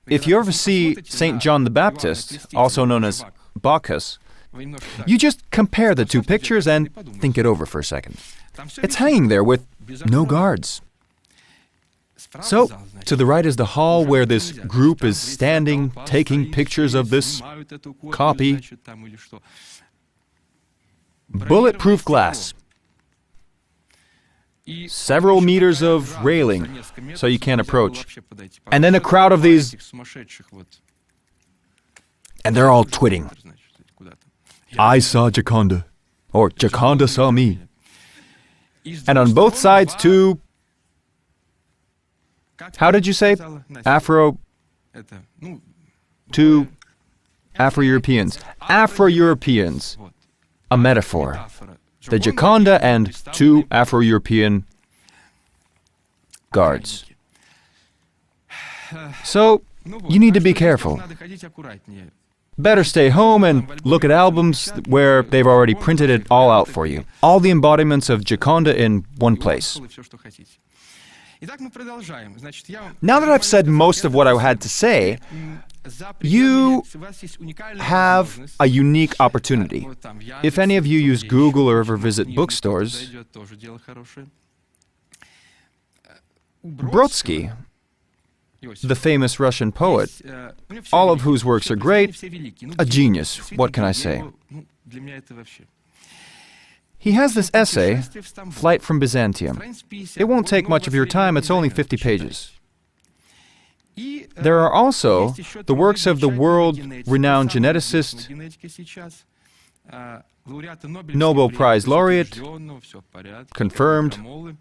If you ever see St. John the Baptist, also known as Bacchus, you just compare the two pictures and think it over for a second. It's hanging there with no guards. So, to the right is the hall where this group is standing, taking pictures of this copy. Bulletproof glass. Several meters of railing, so you can't approach. And then a crowd of these... And they're all twitting. I saw Gioconda. Or Gioconda saw me. And on both sides, two... How did you say? Two Afro-Europeans. Afro-Europeans. A metaphor. The Gioconda and two Afro-European guards. So, you need to be careful. Better stay home and look at albums where they've already printed it all out for you. All the embodiments of Gioconda in one place. Now that I've said most of what I had to say, you have a unique opportunity. If any of you use Google or ever visit bookstores, Brodsky, the famous Russian poet, all of whose works are great, a genius, what can I say? He has this essay, Flight from Byzantium. It won't take much of your time, it's only 50 pages. There are also the works of the world-renowned geneticist, Nobel Prize laureate, confirmed,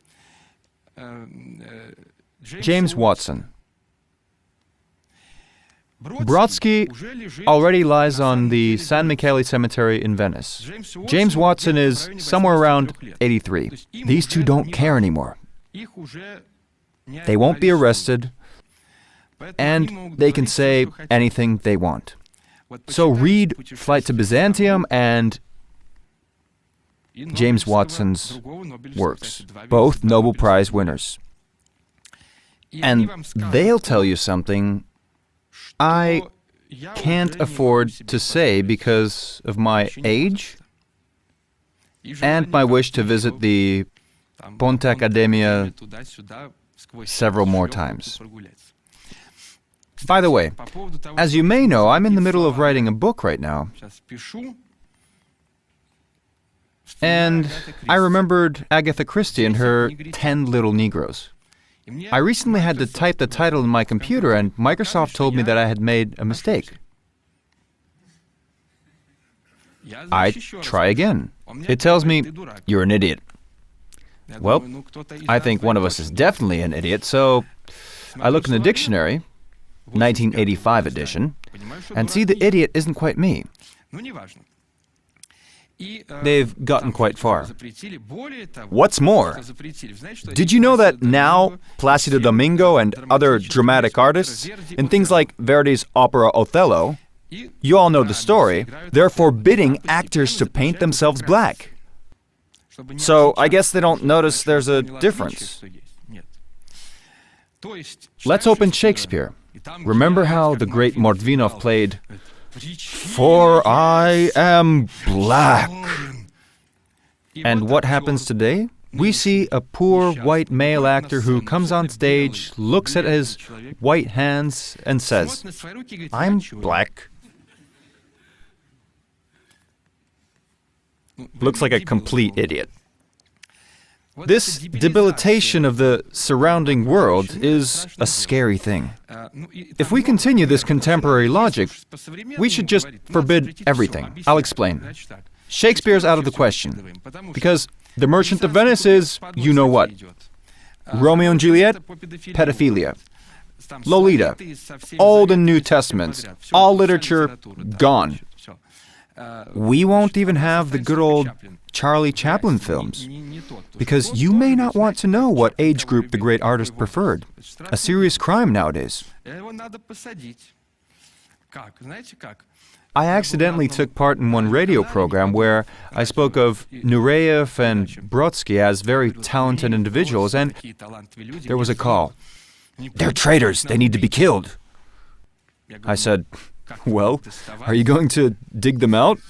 James Watson. Brodsky already lies on the San Michele Cemetery in Venice. James Watson is somewhere around 83. These two don't care anymore. They won't be arrested, and they can say anything they want. So read Flight to Byzantium and James Watson's works, both Nobel Prize winners. And they'll tell you something I can't afford to say because of my age and my wish to visit the Ponte Academia several more times. By the way, as you may know, I'm in the middle of writing a book right now. And I remembered Agatha Christie and her 10 Little Negroes. I recently had to type the title in my computer, and Microsoft told me that I had made a mistake. I try again. It tells me, you're an idiot. Well, I think one of us is definitely an idiot, so I look in the dictionary, 1985 edition, and see the idiot isn't quite me. They've gotten quite far. What's more, did you know that now Placido Domingo and other dramatic artists, in things like Verdi's opera Othello, you all know the story, they're forbidding actors to paint themselves black. So I guess they don't notice there's a difference. Let's open Shakespeare. Remember how the great Mordvinov played, "For I am black." And what happens today? We see a poor white male actor who comes on stage, looks at his white hands, and says, "I'm black." Looks like a complete idiot. This debilitation of the surrounding world is a scary thing. If we continue this contemporary logic, we should just forbid everything. I'll explain. Shakespeare's out of the question, because The Merchant of Venice is, you know what. Romeo and Juliet, pedophilia. Lolita, Old and New Testaments, all literature, gone. We won't even have the good old Charlie Chaplin films, because you may not want to know what age group the great artist preferred. A serious crime nowadays. I accidentally took part in one radio program where I spoke of Nureyev and Brodsky as very talented individuals, and there was a call. They're traitors, they need to be killed. I said, well, are you going to dig them out?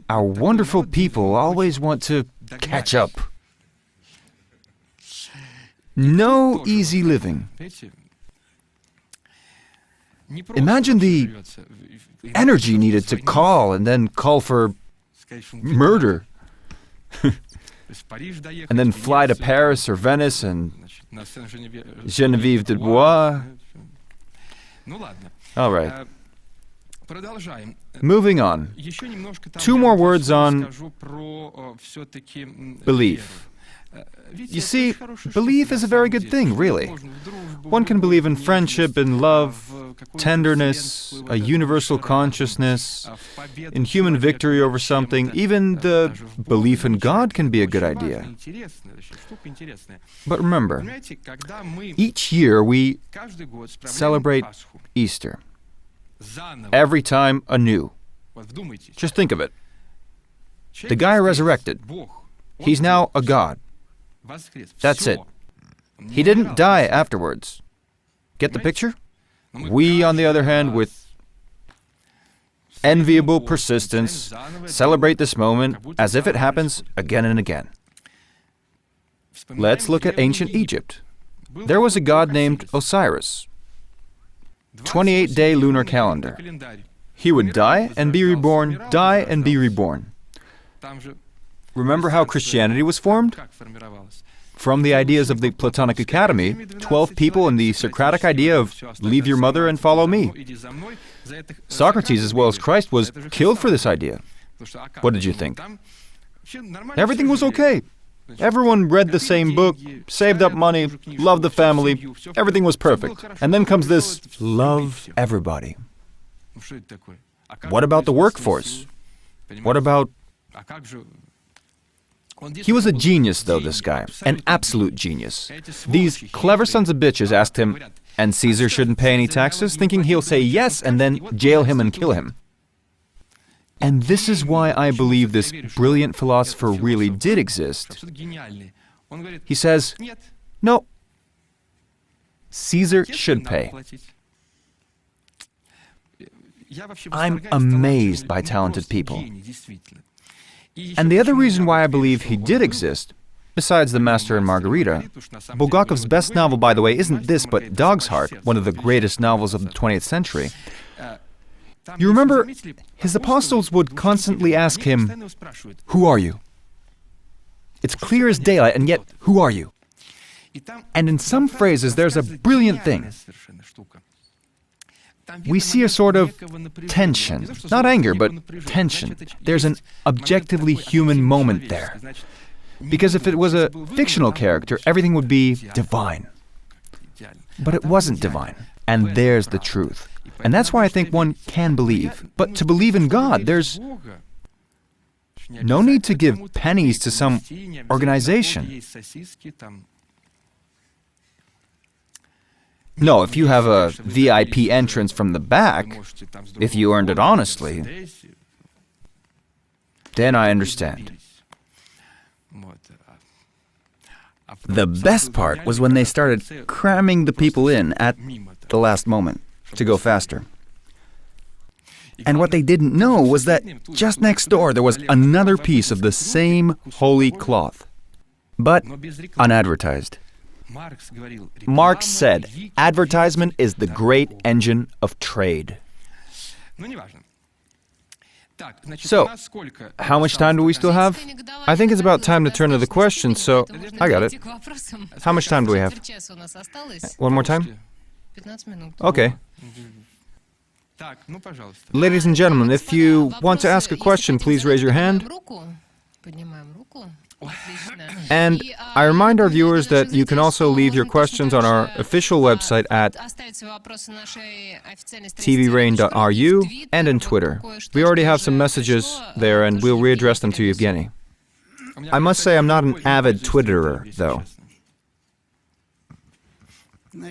Our wonderful people always want to catch up. No easy living. Imagine the energy needed to call and then call for murder. And then fly to Paris or Venice and Geneviève de Bois. All right. Moving on. Two more words on belief. You see, belief is a very good thing, really. One can believe in friendship and love, tenderness, a universal consciousness, in human victory over something. Even the belief in God can be a good idea. But remember, each year we celebrate Easter. Every time anew. Just think of it. The guy resurrected. He's now a god. That's it. He didn't die afterwards. Get the picture? We, on the other hand, with enviable persistence, celebrate this moment as if it happens again and again. Let's look at ancient Egypt. There was a god named Osiris. 28-day lunar calendar. He would die and be reborn, die and be reborn. Remember how Christianity was formed? From the ideas of the Platonic Academy, 12 people and the Socratic idea of leave your mother and follow me. Socrates, as well as Christ, was killed for this idea. What did you think? Everything was okay. Everyone read the same book, saved up money, loved the family, everything was perfect. And then comes this love everybody. What about the workforce? What about... He was a genius, though, this guy. An absolute genius. These clever sons of bitches asked him, and Caesar shouldn't pay any taxes, thinking he'll say yes and then jail him and kill him. And this is why I believe this brilliant philosopher really did exist. He says, no, Caesar should pay. I'm amazed by talented people. And the other reason why I believe he did exist, besides The Master and Margarita, Bulgakov's best novel, by the way, isn't this but Dog's Heart, one of the greatest novels of the 20th century. You remember, his apostles would constantly ask him, who are you? It's clear as daylight, and yet, who are you? And in some phrases, there's a brilliant thing. We see a sort of tension, not anger, but tension. There's an objectively human moment there. Because if it was a fictional character, everything would be divine. But it wasn't divine, and there's the truth. And that's why I think one can believe. But to believe in God, there's no need to give pennies to some organization. No, if you have a VIP entrance from the back, if you earned it honestly, then I understand. The best part was when they started cramming the people in at the last moment to go faster. And what they didn't know was that just next door there was another piece of the same holy cloth, but unadvertised. Marx said, advertisement is the great engine of trade. So, how much time do we still have? I think it's about time to turn to the questions, so I got it. How much time do we have? One more time? Okay. Ladies and gentlemen, if you want to ask a question, please raise your hand. And I remind our viewers that you can also leave your questions on our official website at tvrain.ru and in Twitter. We already have some messages there and we'll readdress them to Evgeny. I must say I'm not an avid Twitterer, though.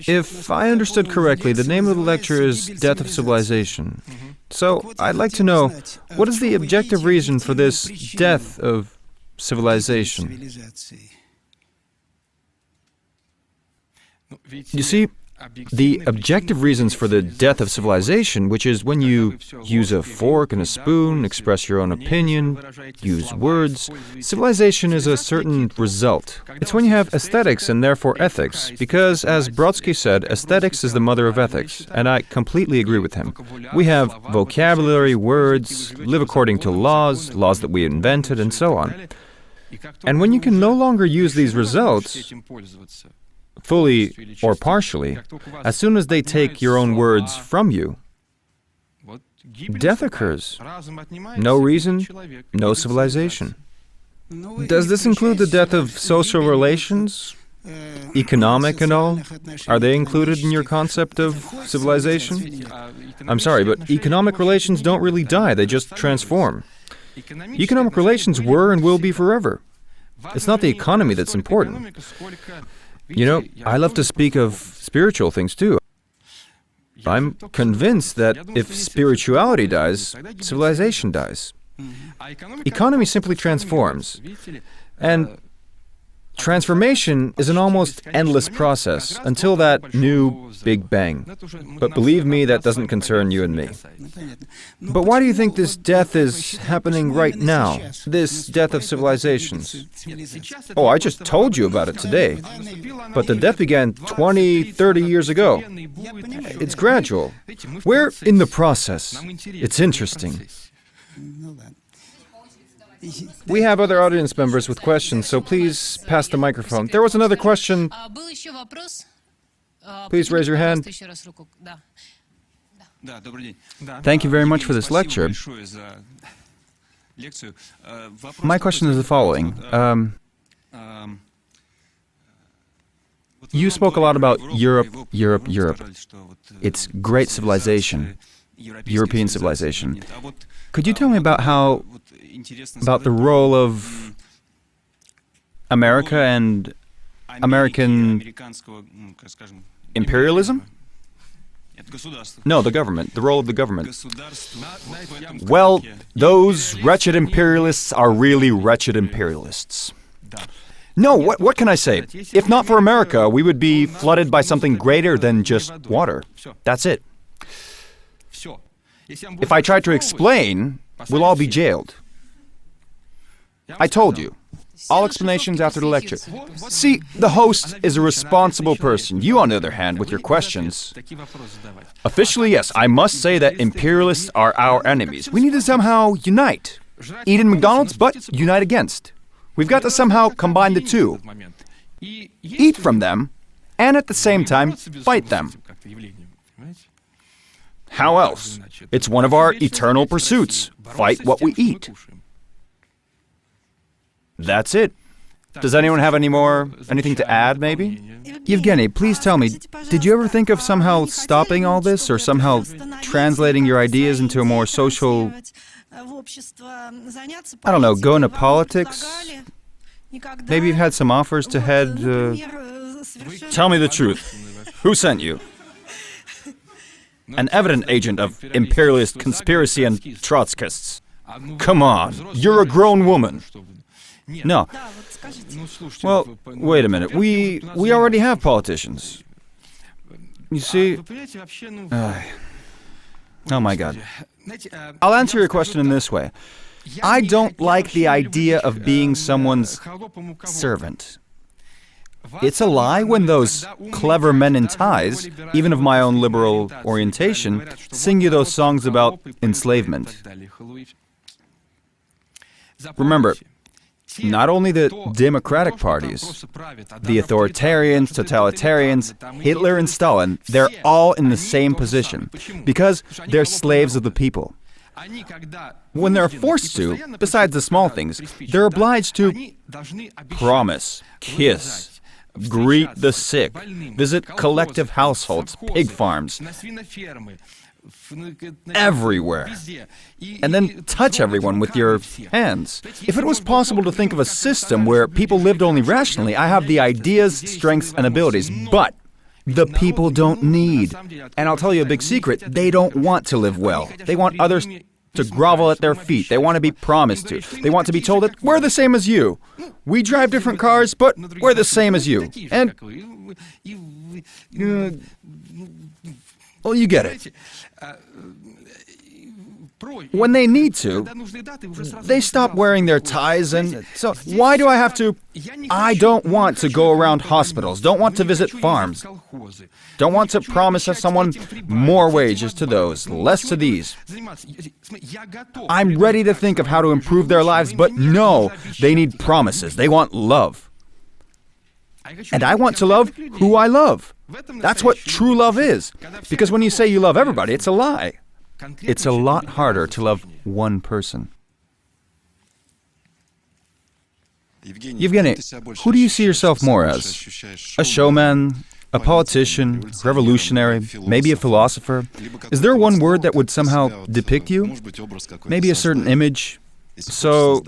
If I understood correctly, the name of the lecture is Death of Civilization. So I'd like to know, what is the objective reason for this death of civilization? You see, the objective reasons for the death of civilization, which is when you use a fork and a spoon, express your own opinion, use words, civilization is a certain result. It's when you have aesthetics and therefore ethics, because, as Brodsky said, aesthetics is the mother of ethics, and I completely agree with him. We have vocabulary, words, live according to laws that we invented, and so on. And when you can no longer use these results, fully or partially, as soon as they take your own words from you, death occurs. No reason, no civilization. Does this include the death of social relations, economic and all? Are they included in your concept of civilization? I'm sorry, but economic relations don't really die, they just transform. Economic relations were and will be forever. It's not the economy that's important. You know, I love to speak of spiritual things too. I'm convinced that if spirituality dies, civilization dies. Economy simply transforms. And transformation is an almost endless process until that new Big Bang. But believe me, that doesn't concern you and me. But why do you think this death is happening right now? This death of civilizations? Oh, I just told you about it today. But the death began 20, 30 years ago. It's gradual. We're in the process. It's interesting. We have other audience members with questions, so please pass the microphone. There was another question. Please raise your hand. Thank you very much for this lecture. My question is the following. You spoke a lot about Europe. It's great civilization, European civilization. Could you tell me about the role of America and American imperialism? No, the government. The role of the government. Well, those wretched imperialists are really wretched imperialists. No, what can I say? If not for America, we would be flooded by something greater than just water. That's it. If I try to explain, we'll all be jailed. I told you. All explanations after the lecture. See, the host is a responsible person. You, on the other hand, with your questions. Officially, yes, I must say that imperialists are our enemies. We need to somehow unite. Eat in McDonald's, but unite against. We've got to somehow combine the two. Eat from them, and at the same time, fight them. How else? It's one of our eternal pursuits. Fight what we eat. That's it. Does anyone have anything to add, maybe? Evgeny, please tell me, did you ever think of somehow stopping all this, or somehow translating your ideas into a more social, I don't know, go into politics? Maybe you've had some offers to head... Tell me the truth. Who sent you? An evident agent of imperialist conspiracy and Trotskyists. Come on, you're a grown woman. No. Well, wait a minute. We already have politicians. You see... oh my God. I'll answer your question in this way. I don't like the idea of being someone's servant. It's a lie when those clever men in ties, even of my own liberal orientation, sing you those songs about enslavement. Remember, not only the democratic parties, the authoritarians, totalitarians, Hitler and Stalin, they're all in the same position because they're slaves of the people. When they're forced to, besides the small things, they're obliged to promise, kiss, greet the sick, visit collective households, pig farms, everywhere, and then touch everyone with your hands. If it was possible to think of a system where people lived only rationally, I have the ideas, strengths, and abilities, but the people don't need. And I'll tell you a big secret, they don't want to live well. They want others to grovel at their feet. They want to be promised to. They want to be told that we're the same as you. We drive different cars, but we're the same as you. And well, you get it. When they need to, they stop wearing their ties, and so why do I have to? I don't want to go around hospitals, don't want to visit farms, don't want to promise someone more wages to those, less to these. I'm ready to think of how to improve their lives, but no, they need promises, they want love. And I want to love who I love. That's what true love is. Because when you say you love everybody, it's a lie. It's a lot harder to love one person. Evgeny, who do you see yourself more as? A showman, a politician, revolutionary, maybe a philosopher? Is there one word that would somehow depict you? Maybe a certain image, so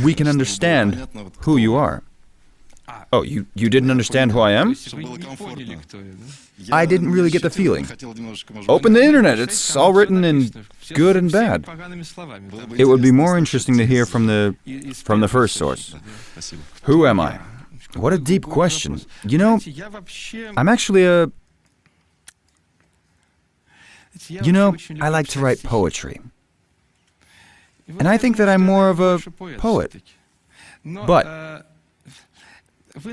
we can understand who you are. Oh, you didn't understand who I am? I didn't really get the feeling. Open the internet, it's all written in good and bad. It would be more interesting to hear from the first source. Who am I? What a deep question. You know, I'm actually I like to write poetry. And I think that I'm more of a poet. But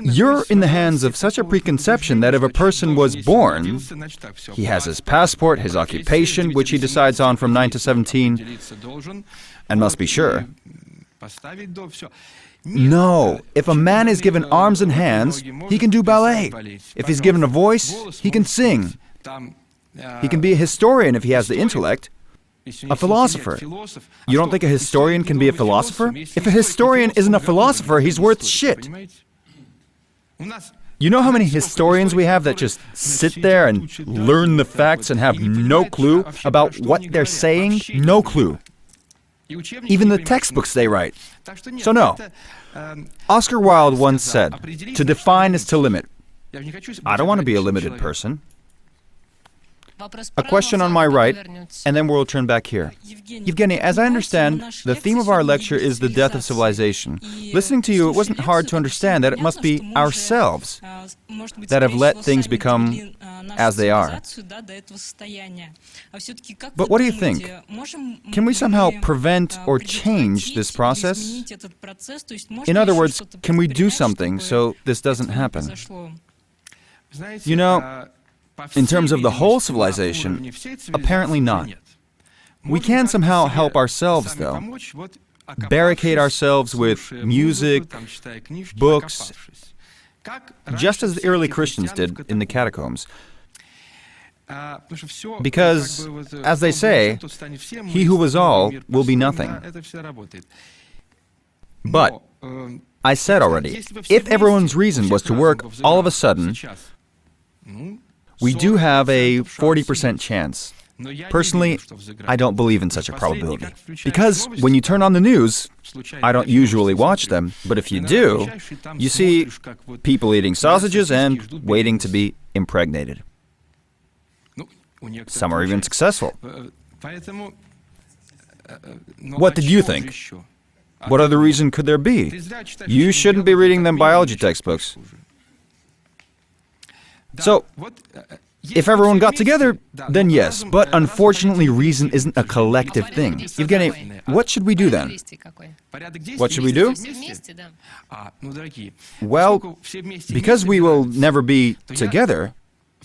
you're in the hands of such a preconception that if a person was born, he has his passport, his occupation, which he decides on from 9 to 17, and must be sure. No, if a man is given arms and hands, he can do ballet. If he's given a voice, he can sing. He can be a historian if he has the intellect. A philosopher. You don't think a historian can be a philosopher? If a historian isn't a philosopher, he's worth shit. You know how many historians we have that just sit there and learn the facts and have no clue about what they're saying? No clue. Even the textbooks they write. So no. Oscar Wilde once said, "To define is to limit." I don't want to be a limited person. A question on my right, and then we'll turn back here. Evgeny, as I understand, the theme of our lecture is the death of civilization. Listening to you, it wasn't hard to understand that it must be ourselves that have let things become as they are. But what do you think? Can we somehow prevent or change this process? In other words, can we do something so this doesn't happen? You know, in terms of the whole civilization, apparently not. We can somehow help ourselves, though. Barricade ourselves with music, books, just as the early Christians did in the catacombs. Because, as they say, he who was all will be nothing. But, I said already, if everyone's reason was to work all of a sudden, we do have a 40% chance. Personally, I don't believe in such a probability. Because when you turn on the news, I don't usually watch them, but if you do, you see people eating sausages and waiting to be impregnated. Some are even successful. What did you think? What other reason could there be? You shouldn't be reading them biology textbooks. So, If everyone got together, then yes. But unfortunately, reason isn't a collective thing. Evgeny, what should we do then? What should we do? Well, because we will never be together,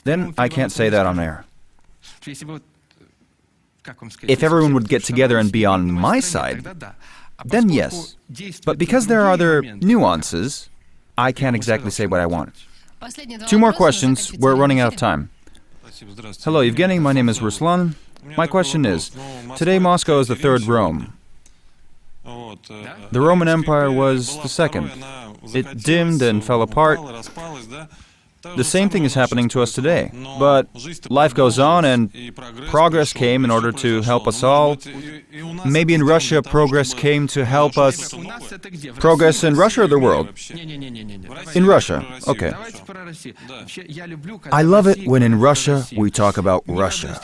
then I can't say that on air. If everyone would get together and be on my side, then yes. But because there are other nuances, I can't exactly say what I want. 2 more questions. We're running out of time. Hello, Evgeny. My name is Ruslan. My question is, today Moscow is the 3rd Rome. The Roman Empire was the 2nd. It dimmed and fell apart. The same thing is happening to us today. But life goes on and progress came in order to help us all. Maybe in Russia, progress came to help us. Progress in Russia or the world? In Russia, okay. I love it when in Russia we talk about Russia.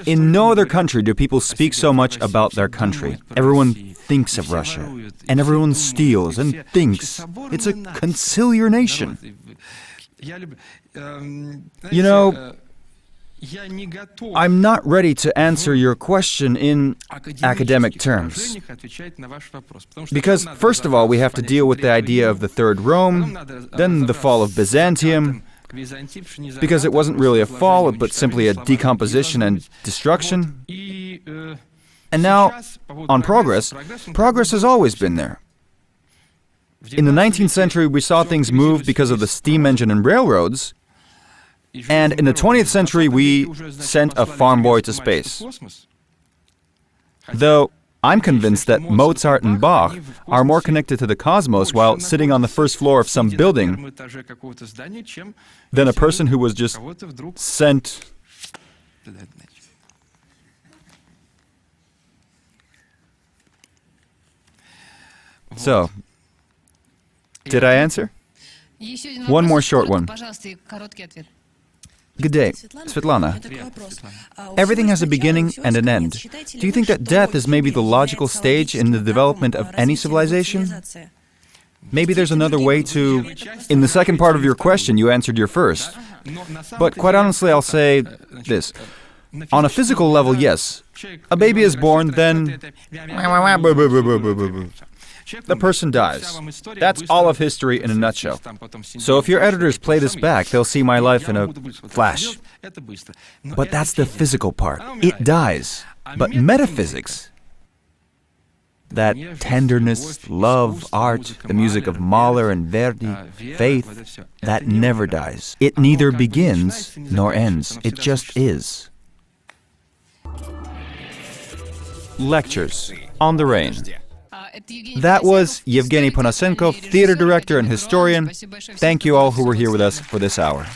In no other country do people speak so much about their country. Everyone thinks of Russia, and everyone steals and thinks. It's a conciliar nation. You know, I'm not ready to answer your question in academic terms. Because, first of all, we have to deal with the idea of the 3rd Rome, then the fall of Byzantium, because it wasn't really a fall, but simply a decomposition and destruction. And now, on progress, progress has always been there. In the 19th century, we saw things move because of the steam engine and railroads, and in the 20th century, we sent a farm boy to space. Though, I'm convinced that Mozart and Bach are more connected to the cosmos while sitting on the 1st floor of some building than a person who was just sent. So, did I answer? One more short one. Good day, Svetlana. Everything has a beginning and an end. Do you think that death is maybe the logical stage in the development of any civilization? Maybe there's another way to... In the second part of your question, you answered your first. But quite honestly, I'll say this. On a physical level, yes. A baby is born, then... the person dies. That's all of history in a nutshell. So if your editors play this back, they'll see my life in a flash. But that's the physical part. It dies. But metaphysics, that tenderness, love, art, the music of Mahler and Verdi, faith, that never dies. It neither begins nor ends. It just is. Lectures on the Rain. That was Evgeny Ponasenkov, theater director and historian. Thank you all who were here with us for this hour.